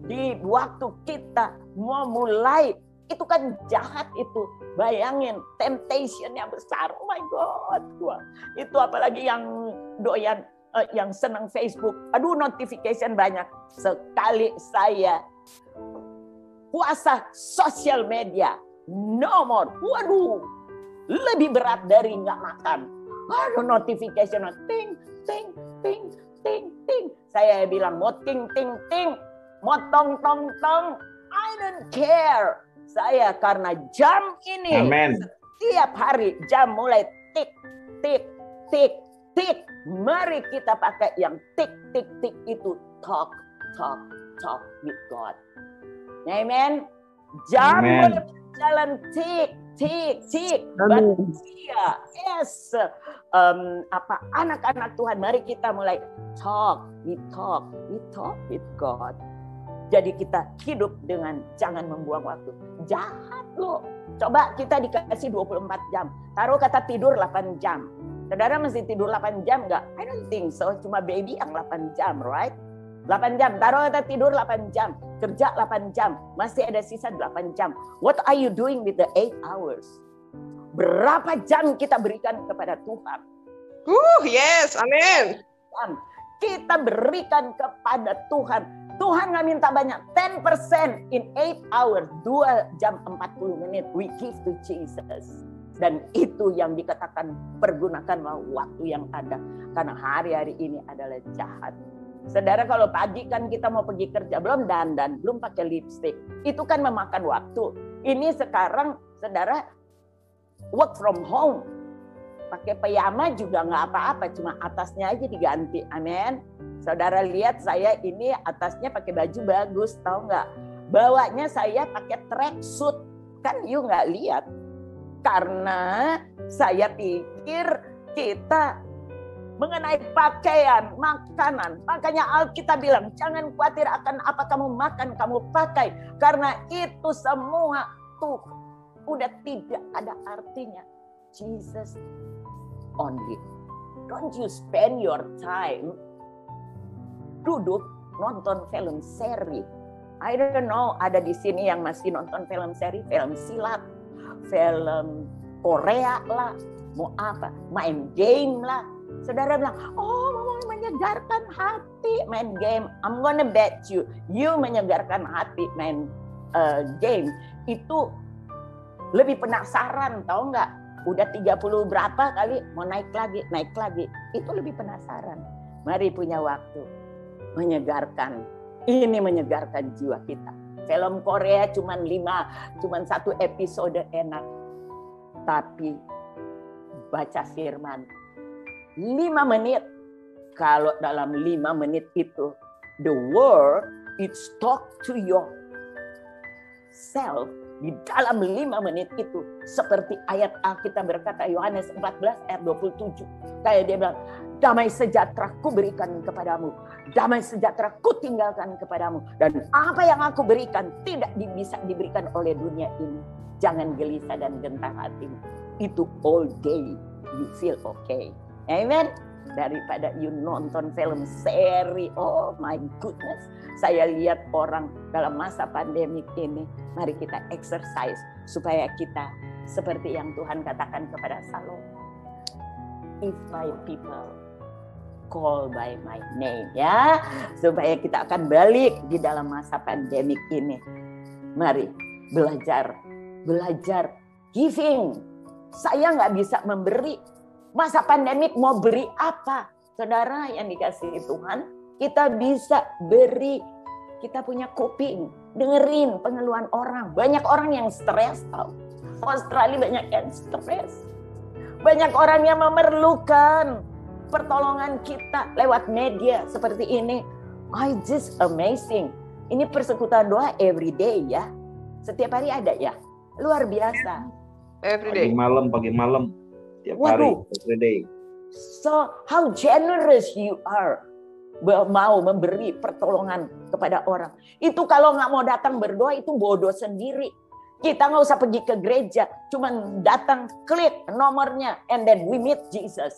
di waktu kita mau mulai, itu kan jahat itu. Bayangin, temptation-nya besar. Oh my God. Wah, itu apalagi yang doyan, yang senang Facebook. Aduh, notification banyak. Sekali saya puasa sosial media, no more. Waduh, lebih berat dari nggak makan. Aduh, notification, ting, ting, ting, ting, ting. Saya bilang, mau ting, ting, ting, mau tong, tong, tong. I don't care. Saya karena jam ini, Amen. setiap hari jam mulai tik, tik, tik, tik. Mari kita pakai yang tik, tik, tik itu. Talk, talk, talk with God. Amen. Jam berjalan tik, tik, tik. Manusia, yes. Anak-anak Tuhan, mari kita mulai talk, we talk with God. Jadi kita hidup dengan jangan membuang waktu. Jahat loh. Coba kita dikasih 24 jam. Taruh kata tidur 8 jam. Saudara mesti tidur 8 jam enggak? I don't think so. Cuma baby yang 8 jam, right? 8 jam. Taruh kata tidur 8 jam. Kerja 8 jam. Masih ada sisa 8 jam. What are you doing with the 8 hours? Berapa jam kita berikan kepada Tuhan? Yes, amin. Kita berikan kepada Tuhan. Tuhan nggak minta banyak. 10% in 8 hours. 2 jam 40 menit. We give to Jesus. Dan itu yang dikatakan pergunakanlah waktu yang ada. Karena hari-hari ini adalah jahat. Saudara, kalau pagi kan kita mau pergi kerja. Belum dandan, belum pakai lipstick. Itu kan memakan waktu. Ini sekarang, saudara, work from home. Pakai piyama juga nggak apa-apa. Cuma atasnya aja diganti. Amin. Saudara lihat saya ini atasnya pakai baju bagus. Tahu nggak? Bawahnya saya pakai tracksuit. Kan you nggak lihat. Karena saya pikir kita mengenai pakaian, makanan. Makanya Alkitab bilang, jangan khawatir akan apa kamu makan, kamu pakai. Karena itu semua tuh udah tidak ada artinya. Jesus only. Don't you spend your time duduk nonton film seri. I don't know, ada di sini yang masih nonton film seri, film silat, film Korea lah, mau apa, main game lah. Saudara bilang, oh mau menyegarkan hati, main game. I'm gonna bet you menyegarkan hati main game itu lebih penasaran, tahu nggak? Udah 30 berapa kali mau naik lagi, itu lebih penasaran. Mari punya waktu menyegarkan, ini menyegarkan jiwa kita. Film Korea cuman 1 episode enak. Tapi baca firman 5 menit. Kalau dalam 5 menit itu the word it's talk to yourself. Di dalam 5 menit itu seperti ayat Alkitab berkata Yohanes 14 ayat 27. Kayak dia bilang, damai sejahtera ku berikan kepadamu. Damai sejahtera ku tinggalkan kepadamu. Dan apa yang aku berikan tidak bisa diberikan oleh dunia ini. Jangan gelisah dan gentar hatimu. Itu all day you feel okay. Amen. Daripada you nonton film seri. Oh my goodness. Saya lihat orang dalam masa pandemi ini. Mari kita exercise. supaya kita seperti yang Tuhan katakan kepada Salomo, if my people call by my name, ya, supaya kita akan balik di dalam masa pandemik ini. Mari belajar giving. Saya nggak bisa memberi. Masa pandemik mau beri apa? Saudara yang dikasihi Tuhan, kita bisa beri. Kita punya kuping, dengerin pengeluhan orang. Banyak orang yang stres tahu. Australia banyak yang stres. Banyak orang yang memerlukan pertolongan kita lewat media seperti ini. I just amazing. Ini persekutuan doa every day ya. Setiap hari ada ya. Luar biasa. Every day. Pagi malam. Tiap hari, every day. So, how generous you are. Mau memberi pertolongan kepada orang. Itu kalau nggak mau datang berdoa, itu bodoh sendiri. Kita nggak usah pergi ke gereja. Cuman datang, klik nomornya. And then we meet Jesus.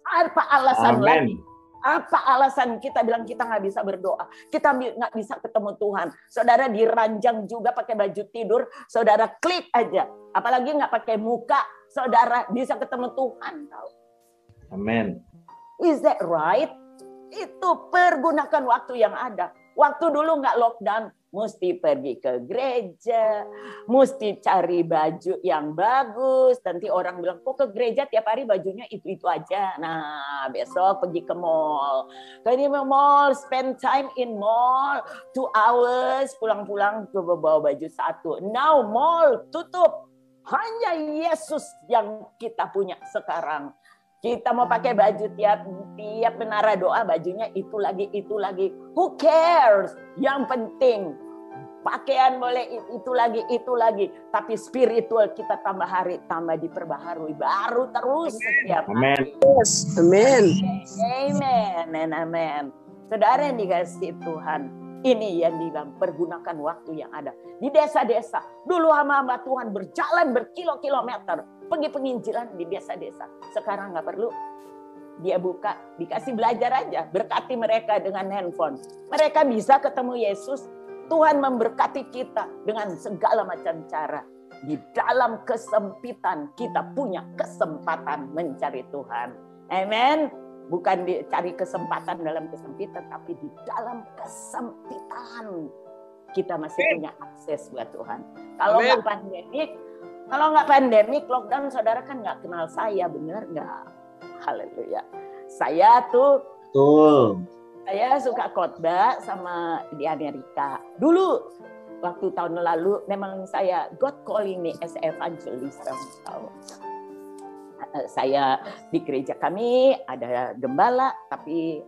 Apa alasan lagi? Apa alasan kita bilang kita nggak bisa berdoa? Kita nggak bisa ketemu Tuhan. Saudara diranjang juga pakai baju tidur. Saudara klik aja. Apalagi nggak pakai muka. Saudara bisa ketemu Tuhan. Amin. Is that right? Itu pergunakan waktu yang ada. Waktu dulu nggak lockdown. Mesti pergi ke gereja, mesti cari baju yang bagus. Nanti orang bilang, kok ke gereja tiap hari bajunya itu-itu aja. Nah, besok pergi ke mall. Ke mall, spend time in mall. 2 hours, pulang-pulang coba bawa baju satu. Now mall tutup. Hanya Yesus yang kita punya sekarang. Kita mau pakai baju tiap menara doa, bajunya itu lagi. Who cares? Yang penting pakaian boleh itu lagi. Tapi spiritual kita tambah hari, tambah diperbaharui. Baru terus setiap hari. Yes. Amen. Amen and amen. Saudara yang dikasih Tuhan, ini yang dibilang pergunakan waktu yang ada. Di desa-desa, dulu hamba-hamba Tuhan berjalan berkilo-kilometer. Pergi penginjilan di desa-desa. Sekarang nggak perlu. Dia buka, dikasih belajar aja. Berkati mereka dengan handphone. Mereka bisa ketemu Yesus. Tuhan memberkati kita dengan segala macam cara. Di dalam kesempitan, kita punya kesempatan mencari Tuhan. Amen. Bukan dicari kesempatan dalam kesempitan, tapi di dalam kesempitan. Kita masih punya akses buat Tuhan. Kalau nggak pandemik, lockdown, saudara kan nggak kenal saya, benar nggak? Haleluya. Saya suka khotbah sama di Amerika. Dulu, waktu tahun lalu, memang saya, God calling me as evangelist. Saya di gereja kami, ada gembala, tapi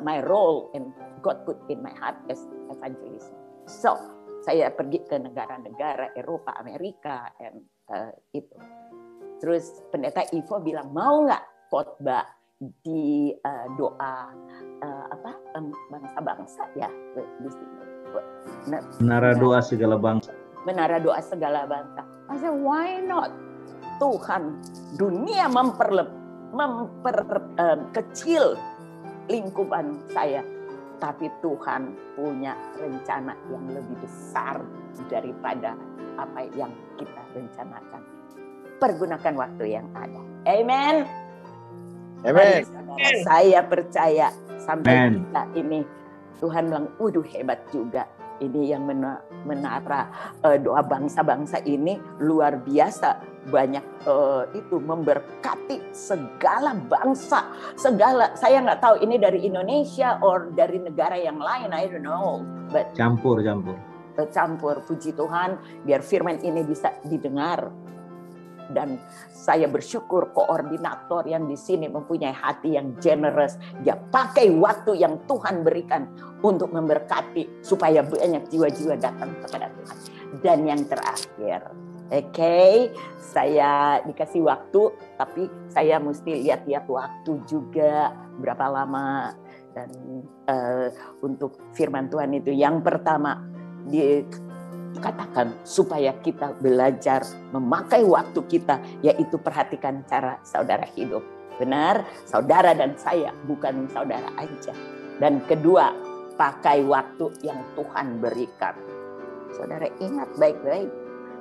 my role and God put in my heart as evangelist. So, saya pergi ke negara-negara Eropa, Amerika, and itu. Terus pendeta Ivo bilang, mau nggak khotbah di doa bangsa-bangsa ya di sini. Menara doa segala bangsa. Menara doa segala bangsa. I said, why not? Tuhan, dunia memperkecil lingkupan saya. Tapi Tuhan punya rencana yang lebih besar daripada apa yang kita rencanakan. Pergunakan waktu yang ada. Amen. Amen. Saya percaya sampai kita ini Tuhan bilang, waduh hebat juga. Ini yang menara doa bangsa-bangsa ini luar biasa. Banyak itu memberkati segala bangsa. Saya nggak tahu ini dari Indonesia or dari negara yang lain. I don't know. But Campur. Puji Tuhan, biar firman ini bisa didengar. Dan saya bersyukur koordinator yang di sini mempunyai hati yang generous. Dia pakai waktu yang Tuhan berikan untuk memberkati supaya banyak jiwa-jiwa datang kepada Tuhan. Dan yang terakhir, saya dikasih waktu, tapi saya mesti lihat-lihat waktu juga berapa lama. Dan untuk firman Tuhan itu yang pertama dikatakan supaya kita belajar memakai waktu kita, yaitu perhatikan cara saudara hidup. Benar, saudara dan saya, bukan saudara aja. Dan kedua, pakai waktu yang Tuhan berikan. Saudara ingat baik-baik,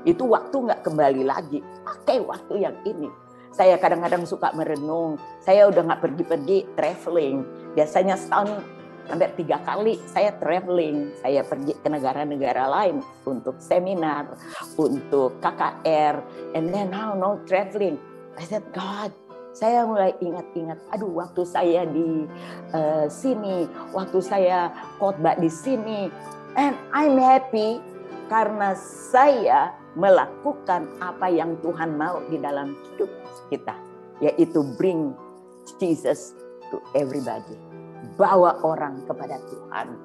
Itu waktu nggak kembali lagi. Pakai waktu yang ini. Saya kadang-kadang suka merenung. Saya udah nggak pergi-pergi traveling. Biasanya setahun sampai 3 kali saya traveling. Saya pergi ke negara-negara lain untuk seminar, untuk KKR. And then now no traveling. I said, God, saya mulai ingat-ingat, aduh waktu saya di sini, waktu saya khotbah di sini, and I'm happy karena saya melakukan apa yang Tuhan mau di dalam hidup kita, yaitu bring Jesus to everybody, bawa orang kepada Tuhan.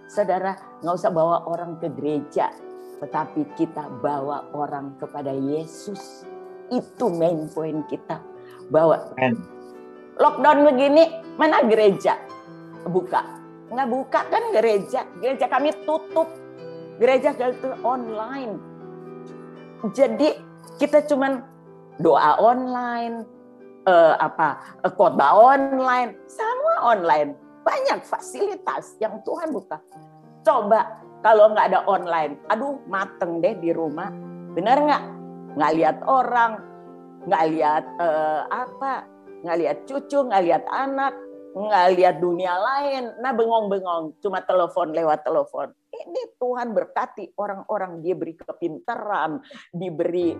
Saudara, nggak usah bawa orang ke gereja, tetapi kita bawa orang kepada Yesus. Itu main point kita. Bawa. Lockdown begini, mana gereja buka? Nggak buka kan gereja. Gereja kami tutup. Gereja itu online. Jadi kita cuman doa online, khotbah online, semua online. Banyak fasilitas yang Tuhan buka. Coba kalau nggak ada online, aduh mateng deh di rumah. Benar nggak? Nggak lihat orang. Nggak lihat nggak lihat cucu, nggak lihat anak, nggak lihat dunia lain. Nah bengong-bengong, cuma telepon lewat telepon. Ini Tuhan berkati orang-orang, dia beri kepintaran, diberi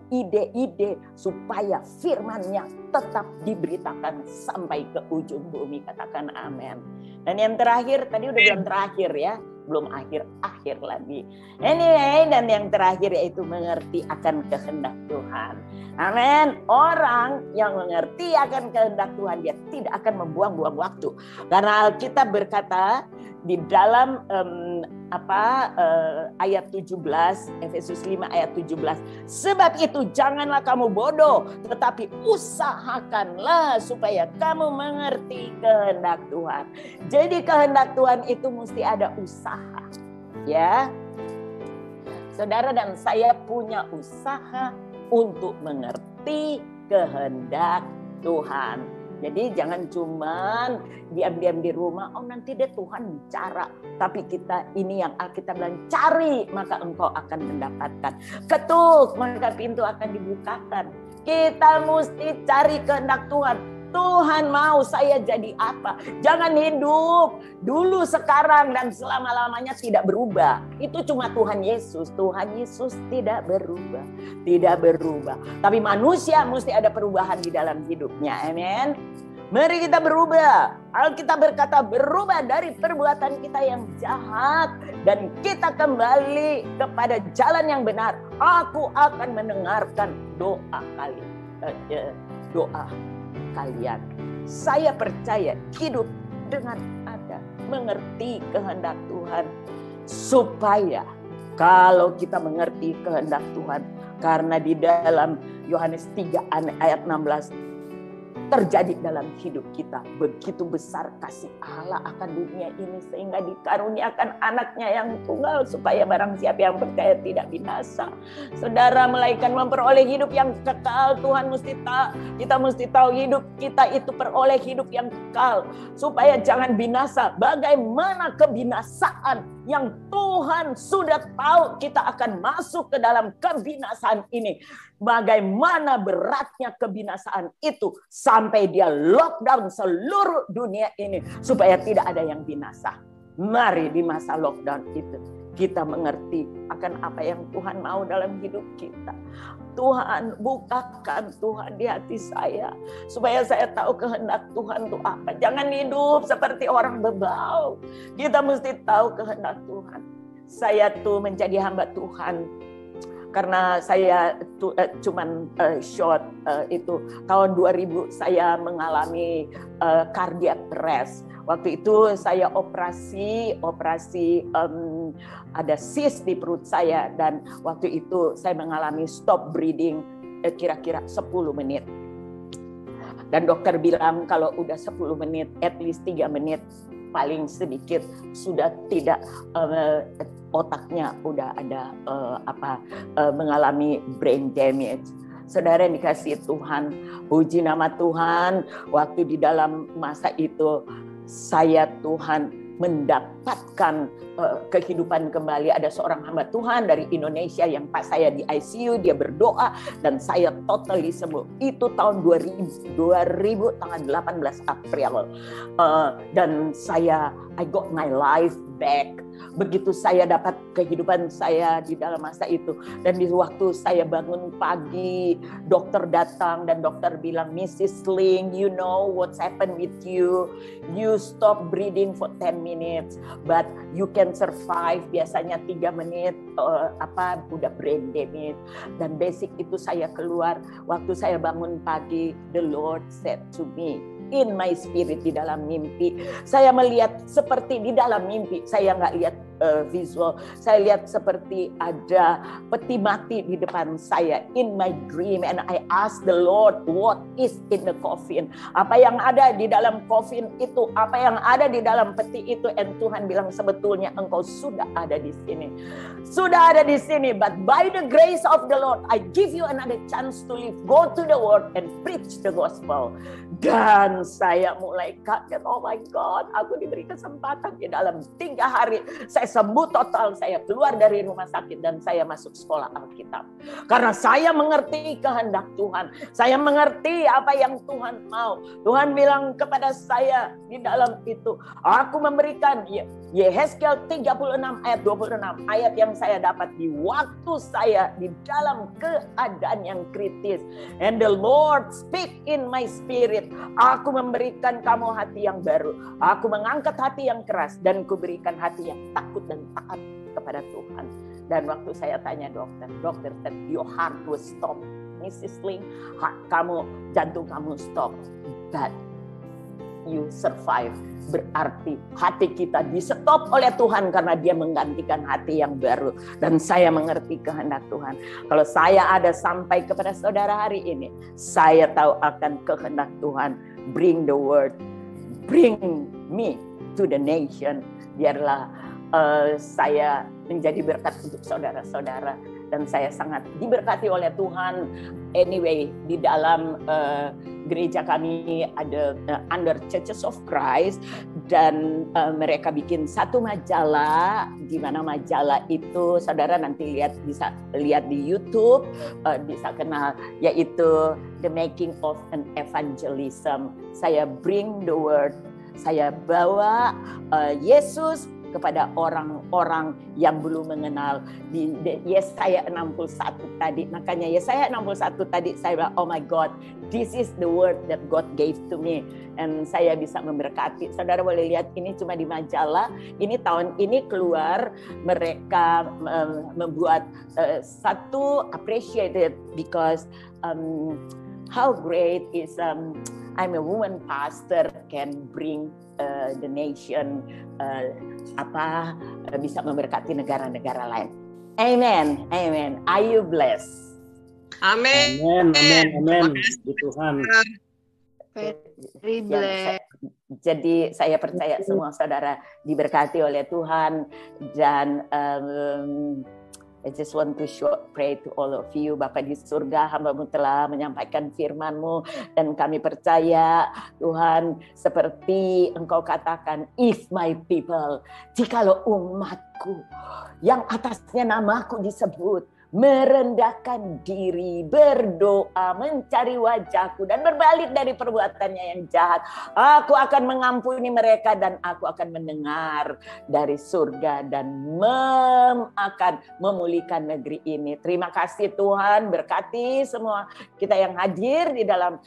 ide-ide supaya firman-Nya tetap diberitakan sampai ke ujung bumi. Katakan amin. Dan yang terakhir, tadi udah bilang terakhir ya, belum akhir lagi. Anyway, dan yang terakhir yaitu mengerti akan kehendak Tuhan. Amin. Orang yang mengerti akan kehendak Tuhan, dia tidak akan membuang-buang waktu. Karena Alkitab berkata di dalam ayat 17, Efesus 5 ayat 17. Sebab itu janganlah kamu bodoh, tetapi usahakanlah supaya kamu mengerti kehendak Tuhan. Jadi kehendak Tuhan itu mesti ada usaha. Ya. Saudara dan saya punya usaha untuk mengerti kehendak Tuhan. Jadi jangan cuman diam-diam di rumah, oh nanti deh Tuhan bicara. Tapi kita ini yang Alkitab bilang, cari maka engkau akan mendapatkan. Ketuk maka pintu akan dibukakan. Kita mesti cari kehendak Tuhan. Tuhan mau saya jadi apa? Jangan hidup dulu, sekarang, dan selama-lamanya tidak berubah. Itu cuma Tuhan Yesus. Tuhan Yesus tidak berubah. Tidak berubah. Tapi manusia mesti ada perubahan di dalam hidupnya. Amin. Mari kita berubah. Alkitab berkata berubah dari perbuatan kita yang jahat. Dan kita kembali kepada jalan yang benar. Aku akan mendengarkan doa kalian. Saya percaya hidup dengan ada mengerti kehendak Tuhan, supaya kalau kita mengerti kehendak Tuhan, karena di dalam Yohanes 3 ayat 16 terjadi dalam hidup kita begitu besar kasih Allah akan dunia ini sehingga dikaruniakan anaknya yang tunggal supaya barang siapa yang percaya tidak binasa. Saudara, melainkan memperoleh hidup yang kekal. Tuhan kita mesti tahu hidup kita itu peroleh hidup yang kekal supaya jangan binasa. Bagaimana kebinasaan yang Tuhan sudah tahu kita akan masuk ke dalam kebinasaan ini. Bagaimana beratnya kebinasaan itu sampai dia lockdown seluruh dunia ini supaya tidak ada yang binasa. Mari di masa lockdown itu kita mengerti akan apa yang Tuhan mau dalam hidup kita. Tuhan, bukakan Tuhan di hati saya supaya saya tahu kehendak Tuhan itu apa. Jangan hidup seperti orang bebau. Kita mesti tahu kehendak Tuhan. Saya tuh menjadi hamba Tuhan karena saya cuman short itu tahun 2000 saya mengalami cardiac arrest. Waktu itu saya operasi ada cyst di perut saya, dan waktu itu saya mengalami stop breathing kira-kira 10 menit. Dan dokter bilang kalau udah 10 menit, at least 3 menit paling sedikit sudah tidak, otaknya udah ada mengalami brain damage. Saudara yang dikasihi Tuhan, puji nama Tuhan, waktu di dalam masa itu saya Tuhan mendapatkan kehidupan kembali. Ada seorang hamba Tuhan dari Indonesia yang pas saya di ICU, dia berdoa dan saya totally sembuh. Itu tahun 2000 tanggal 18 April. Dan I got my life back. Begitu saya dapat kehidupan saya di dalam masa itu. Dan di waktu saya bangun pagi, dokter datang dan dokter bilang, Mrs. Ling, you know what's happened with you. You stop breathing for 10 minutes, but you can survive. Biasanya 3 menit, udah brain damage. Dan basic itu saya keluar. Waktu saya bangun pagi, the Lord said to me, in my spirit, di dalam mimpi. Saya melihat seperti di dalam mimpi. Saya nggak lihat visual. Saya lihat seperti ada peti mati di depan saya in my dream. And I asked the Lord, what is in the coffin? Apa yang ada di dalam coffin itu? Apa yang ada di dalam peti itu? And Tuhan bilang, sebetulnya engkau sudah ada di sini. Sudah ada di sini. But by the grace of the Lord, I give you another chance to live. Go to the world and preach the gospel. Dan saya mulai kaget, oh my God, aku diberi kesempatan di dalam 3 hari. Saya sembuh total, saya keluar dari rumah sakit dan saya masuk sekolah Alkitab. Karena saya mengerti kehendak Tuhan. Saya mengerti apa yang Tuhan mau. Tuhan bilang kepada saya di dalam itu, aku memberikan Yehezkiel 36 ayat 26, ayat yang saya dapat di waktu saya di dalam keadaan yang kritis. And the Lord speak in my spirit. Aku memberikan kamu hati yang baru. Aku mengangkat hati yang keras dan kuberikan hati yang takut dan taat kepada Tuhan. Dan waktu saya tanya dokter said, your heart will stop, Mrs. Ling. Jantung kamu stop, but you survive. Berarti hati kita di-stop oleh Tuhan karena dia menggantikan hati yang baru. Dan saya mengerti kehendak Tuhan. Kalau saya ada sampai kepada saudara hari ini, saya tahu akan kehendak Tuhan. Bring the word, bring me to the nation. Biarlah saya menjadi berkat untuk saudara-saudara. Dan saya sangat diberkati oleh Tuhan. Anyway, di dalam gereja kami ada under Churches of Christ. Dan mereka bikin satu majalah. Di mana majalah itu, saudara nanti bisa lihat di YouTube. Bisa kenal, yaitu The Making of an Evangelism. Saya bring the word. Saya bawa Yesus kepada orang-orang yang belum mengenal. Di Yesaya 61 tadi, makanya Yesaya 61 tadi saya bilang, oh my God, this is the word that God gave to me. And saya bisa memberkati. Saudara boleh lihat, ini cuma di majalah. Ini tahun ini keluar, mereka membuat satu appreciated because how great is I'm a woman pastor can bring the nation bisa memberkati negara-negara lain. Amen, amen. Are you blessed? Amin. Amin. Di Tuhan. Very blessed. Jadi saya percaya semua saudara diberkati oleh Tuhan. Dan I just want to pray to all of you. Bapa di surga, hamba-Mu telah menyampaikan firman-Mu. Dan kami percaya, Tuhan, seperti Engkau katakan, if my people, jikalau umatku, yang atasnya namaku disebut, merendahkan diri, berdoa, mencari wajahku, dan berbalik dari perbuatannya yang jahat, aku akan mengampuni mereka dan aku akan mendengar dari surga dan akan memulihkan negeri ini. Terima kasih Tuhan, berkati semua kita yang hadir di dalam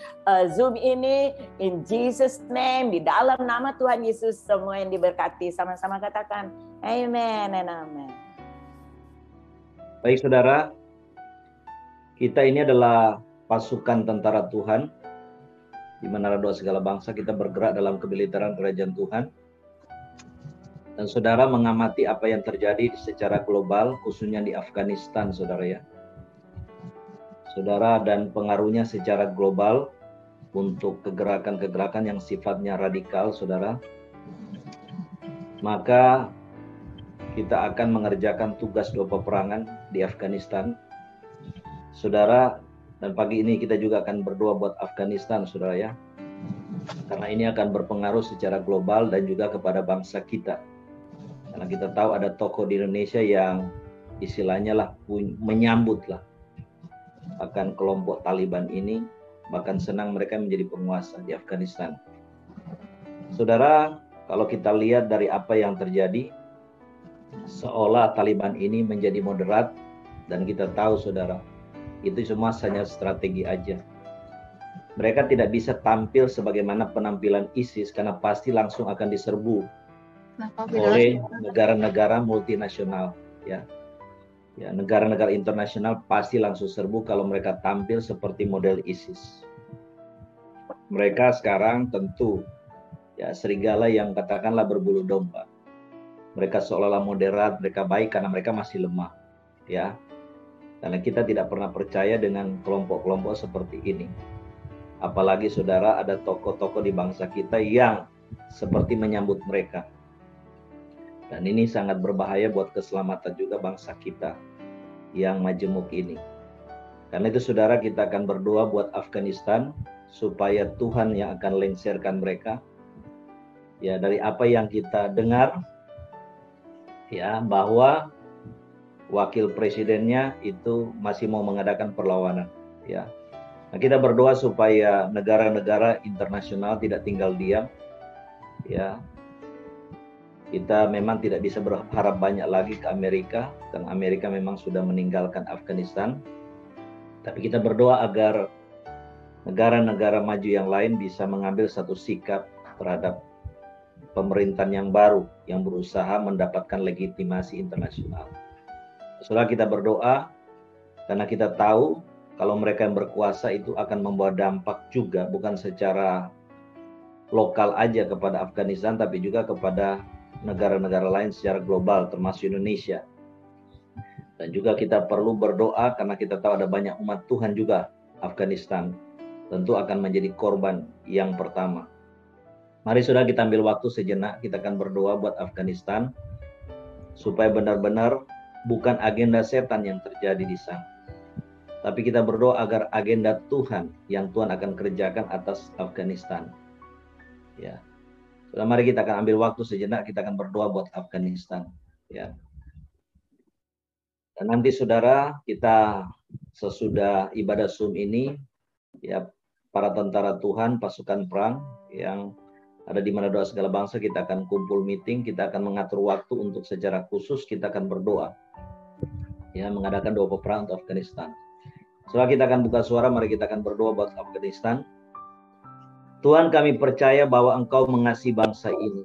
Zoom ini, in Jesus name, di dalam nama Tuhan Yesus, semua yang diberkati, sama-sama katakan amen and amen. Baik saudara, kita ini adalah pasukan tentara Tuhan. Di Menara Doa Segala Bangsa kita bergerak dalam kebilitaran kerajaan Tuhan. Dan saudara mengamati apa yang terjadi secara global, khususnya di Afghanistan saudara ya. Saudara, dan pengaruhnya secara global untuk kegerakan-kegerakan yang sifatnya radikal saudara. Maka kita akan mengerjakan tugas doa peperangan di Afghanistan. Saudara, dan pagi ini kita juga akan berdoa buat Afghanistan, saudara ya. Karena ini akan berpengaruh secara global dan juga kepada bangsa kita. Karena kita tahu ada tokoh di Indonesia yang istilahnya lah menyambut lah akan kelompok Taliban ini, bahkan senang mereka menjadi penguasa di Afghanistan. Saudara, kalau kita lihat dari apa yang terjadi, seolah Taliban ini menjadi moderat, dan kita tahu saudara, itu semua hanya strategi aja. Mereka tidak bisa tampil sebagaimana penampilan ISIS karena pasti langsung akan diserbu oleh negara-negara multinasional, ya. Ya, negara-negara internasional pasti langsung serbu kalau mereka tampil seperti model ISIS. Mereka sekarang tentu ya serigala yang katakanlah berbulu domba. Mereka seolah-olah moderat, mereka baik karena mereka masih lemah, ya. Karena kita tidak pernah percaya dengan kelompok-kelompok seperti ini. Apalagi saudara ada tokoh-tokoh di bangsa kita yang seperti menyambut mereka. Dan ini sangat berbahaya buat keselamatan juga bangsa kita yang majemuk ini. Karena itu saudara, kita akan berdoa buat Afghanistan supaya Tuhan yang akan lengserkan mereka. Ya, dari apa yang kita dengar ya, bahwa wakil presidennya itu masih mau mengadakan perlawanan, ya. Nah, kita berdoa supaya negara-negara internasional tidak tinggal diam, ya. Kita memang tidak bisa berharap banyak lagi ke Amerika, karena Amerika memang sudah meninggalkan Afghanistan. Tapi kita berdoa agar negara-negara maju yang lain bisa mengambil satu sikap terhadap pemerintahan yang baru, yang berusaha mendapatkan legitimasi internasional. Setelah kita berdoa, karena kita tahu kalau mereka yang berkuasa itu akan membawa dampak juga, bukan secara lokal aja kepada Afghanistan, tapi juga kepada negara-negara lain secara global, termasuk Indonesia. Dan juga kita perlu berdoa karena kita tahu ada banyak umat Tuhan juga Afghanistan. Tentu akan menjadi korban yang pertama. Mari saudara kita ambil waktu sejenak, kita akan berdoa buat Afghanistan. Supaya benar-benar bukan agenda setan yang terjadi di sana. Tapi kita berdoa agar agenda Tuhan yang Tuhan akan kerjakan atas Afghanistan. Ya. Saudara, mari kita akan ambil waktu sejenak, kita akan berdoa buat Afghanistan. Ya. Dan nanti saudara, kita sesudah ibadah Zoom ini, ya, para tentara Tuhan, pasukan perang yang ada di mana doa segala bangsa, kita akan kumpul meeting, kita akan mengatur waktu untuk secara khusus kita akan berdoa. Ya, mengadakan doa peperang untuk Afghanistan. Setelah kita akan buka suara, mari kita akan berdoa buat Afghanistan. Tuhan, kami percaya bahwa Engkau mengasihi bangsa ini.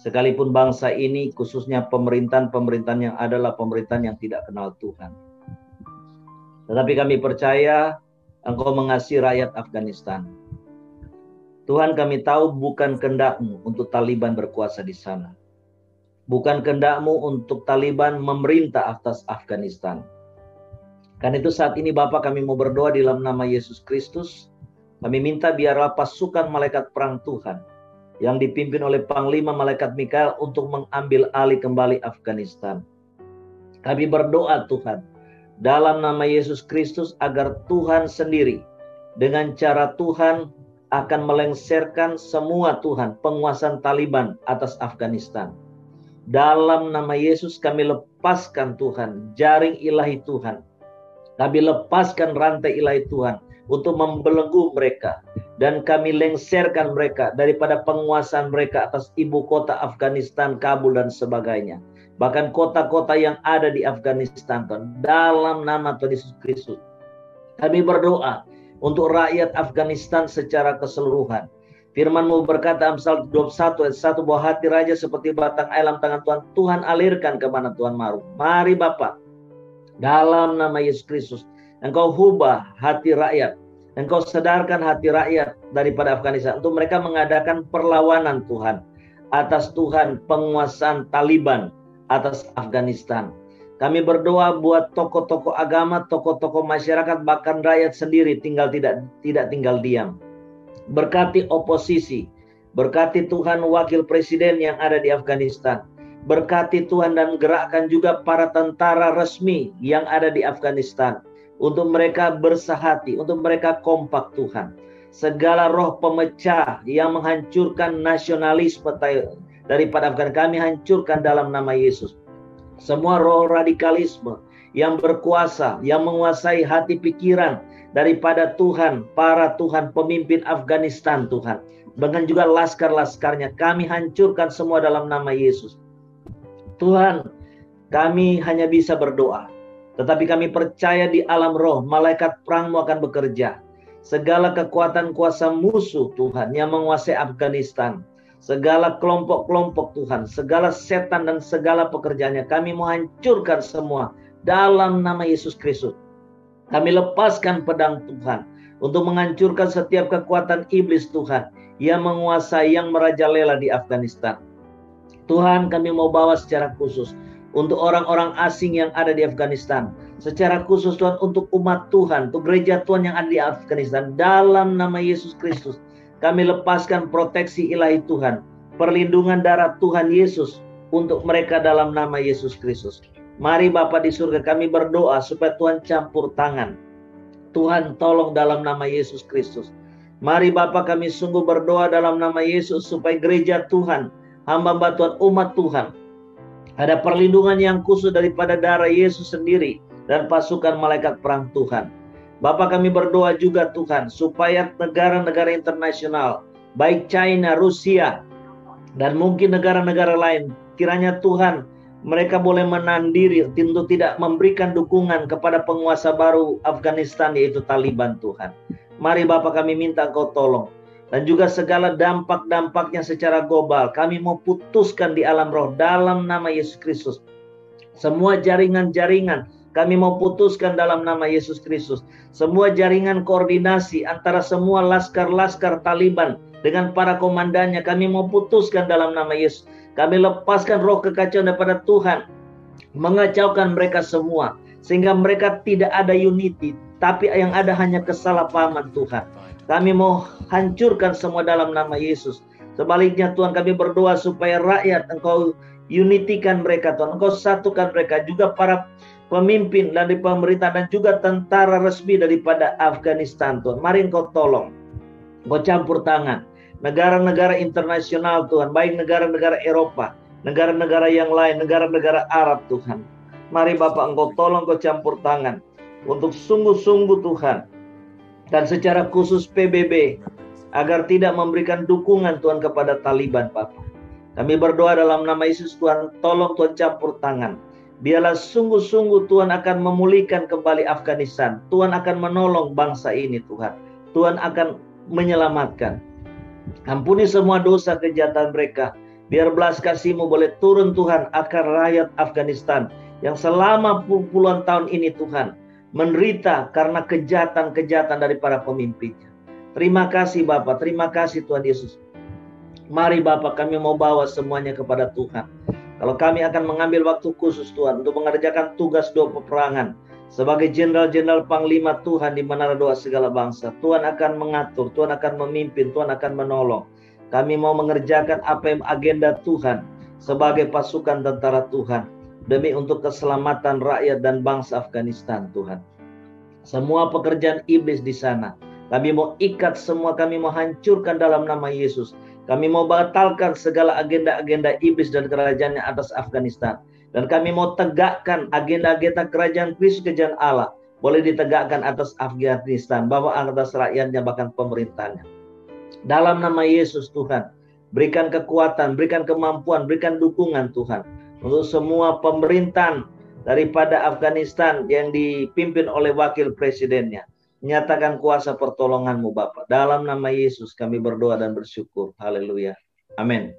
Sekalipun bangsa ini, khususnya pemerintahan-pemerintahan yang adalah pemerintahan yang tidak kenal Tuhan. Tetapi kami percaya Engkau mengasihi rakyat Afghanistan. Tuhan, kami tahu bukan kehendak-Mu untuk Taliban berkuasa di sana. Bukan kehendak-Mu untuk Taliban memerintah atas Afghanistan. Karena itu saat ini Bapa, kami mau berdoa di dalam nama Yesus Kristus. Kami minta biarlah pasukan malaikat perang Tuhan yang dipimpin oleh Panglima Malaikat Mikael untuk mengambil alih kembali Afghanistan. Kami berdoa Tuhan dalam nama Yesus Kristus agar Tuhan sendiri dengan cara Tuhan akan melengserkan semua Tuhan penguasaan Taliban atas Afghanistan. Dalam nama Yesus kami lepaskan Tuhan jaring ilahi Tuhan. Kami lepaskan rantai ilahi Tuhan untuk membelenggu mereka. Dan kami lengserkan mereka daripada penguasaan mereka atas ibu kota Afghanistan, Kabul dan sebagainya. Bahkan kota-kota yang ada di Afghanistan, Tuhan. Dalam nama Tuhan Yesus Kristus. Kami berdoa untuk rakyat Afghanistan secara keseluruhan. Firman-Mu berkata Amsal 21 ayat 1, bahwa hati raja seperti batang air dalam tangan Tuhan. Tuhan alirkan kemana Tuhan maru. Mari Bapa, dalam nama Yesus Kristus, Engkau ubah hati rakyat. Engkau sadarkan hati rakyat daripada Afghanistan untuk mereka mengadakan perlawanan Tuhan atas Tuhan penguasaan Taliban atas Afghanistan. Kami berdoa buat tokoh-tokoh agama, tokoh-tokoh masyarakat, bahkan rakyat sendiri tidak tinggal diam. Berkati oposisi, berkati Tuhan wakil presiden yang ada di Afghanistan. Berkati Tuhan dan gerakkan juga para tentara resmi yang ada di Afghanistan. Untuk mereka bersahati, untuk mereka kompak Tuhan. segala roh pemecah yang menghancurkan nasionalisme daripada Afghanistan, kami hancurkan dalam nama Yesus. Semua roh radikalisme yang berkuasa, yang menguasai hati pikiran daripada Tuhan, para Tuhan pemimpin Afghanistan Tuhan, dengan juga laskar-laskarnya, kami hancurkan semua dalam nama Yesus. Tuhan, kami hanya bisa berdoa, tetapi kami percaya di alam roh, malaikat perang-Mu akan bekerja. Segala kekuatan kuasa musuh Tuhan yang menguasai Afghanistan, segala kelompok-kelompok Tuhan, segala setan dan segala pekerjaannya, kami mau hancurkan semua dalam nama Yesus Kristus. Kami lepaskan pedang Tuhan untuk menghancurkan setiap kekuatan iblis Tuhan yang menguasai, yang merajalela di Afghanistan. Tuhan, kami mau bawa secara khusus untuk orang-orang asing yang ada di Afghanistan. Secara khusus Tuhan untuk umat Tuhan, untuk gereja Tuhan yang ada di Afghanistan. Dalam nama Yesus Kristus, kami lepaskan proteksi ilahi Tuhan, perlindungan darah Tuhan Yesus untuk mereka dalam nama Yesus Kristus. Mari Bapa di surga, kami berdoa supaya Tuhan campur tangan. Tuhan tolong dalam nama Yesus Kristus. Mari Bapa, kami sungguh berdoa dalam nama Yesus supaya gereja Tuhan, hamba-hamba Tuhan, umat Tuhan, ada perlindungan yang khusus daripada darah Yesus sendiri dan pasukan malaikat perang Tuhan. Bapa, kami berdoa juga Tuhan supaya negara-negara internasional, baik China, Rusia, dan mungkin negara-negara lain, kiranya Tuhan mereka boleh menahan diri, tentu tidak memberikan dukungan kepada penguasa baru Afghanistan, yaitu Taliban Tuhan. Mari Bapa, kami minta Engkau tolong. Dan juga segala dampak-dampaknya secara global, kami mau putuskan di alam roh dalam nama Yesus Kristus. Semua jaringan-jaringan kami mau putuskan dalam nama Yesus Kristus. Semua jaringan koordinasi antara semua laskar-laskar Taliban dengan para komandannya, kami mau putuskan dalam nama Yesus. Kami lepaskan roh kekacauan daripada Tuhan, mengacaukan mereka semua, sehingga mereka tidak ada unity, tapi yang ada hanya kesalahpahaman Tuhan. Kami mau hancurkan semua dalam nama Yesus. Sebaliknya Tuhan, kami berdoa supaya rakyat Engkau unitikan mereka Tuhan, Engkau satukan mereka, juga para pemimpin dari pemerintah dan juga tentara resmi daripada Afghanistan Tuhan. Mari Engkau tolong, Engkau campur tangan. Negara-negara internasional Tuhan, baik negara-negara Eropa, negara-negara yang lain, negara-negara Arab Tuhan. Mari Bapak, Engkau tolong, Engkau campur tangan untuk sungguh-sungguh Tuhan. Dan secara khusus PBB, agar tidak memberikan dukungan Tuhan kepada Taliban Bapak. Kami berdoa dalam nama Yesus Tuhan, tolong Tuhan campur tangan. Biarlah sungguh-sungguh Tuhan akan memulihkan kembali Afghanistan. Tuhan akan menolong bangsa ini Tuhan. Tuhan akan menyelamatkan. Ampuni semua dosa kejahatan mereka. Biar belas kasih-Mu boleh turun Tuhan akan rakyat Afghanistan yang selama puluhan tahun ini Tuhan menderita karena kejahatan-kejahatan dari para pemimpinnya. Terima kasih Bapak, terima kasih Tuhan Yesus. Mari Bapak, kami mau bawa semuanya kepada Tuhan. Kalau kami akan mengambil waktu khusus Tuhan untuk mengerjakan tugas doa peperangan sebagai jenderal-jenderal panglima Tuhan di menara doa segala bangsa, Tuhan akan mengatur, Tuhan akan memimpin, Tuhan akan menolong. Kami mau mengerjakan apa yang agenda Tuhan sebagai pasukan tentara Tuhan demi untuk keselamatan rakyat dan bangsa Afghanistan Tuhan. Semua pekerjaan iblis di sana, kami mau ikat semua, kami mau hancurkan dalam nama Yesus. Kami mau batalkan segala agenda-agenda iblis dan kerajaannya atas Afghanistan. Dan kami mau tegakkan agenda-agenda kerajaan Kristus, kerajaan Allah, boleh ditegakkan atas Afghanistan, bahwa atas rakyatnya bahkan pemerintahnya. Dalam nama Yesus Tuhan, berikan kekuatan, berikan kemampuan, berikan dukungan Tuhan untuk semua pemerintahan daripada Afghanistan yang dipimpin oleh wakil presidennya. Nyatakan kuasa pertolongan-Mu Bapa. Dalam nama Yesus kami berdoa dan bersyukur. Haleluya. Amin.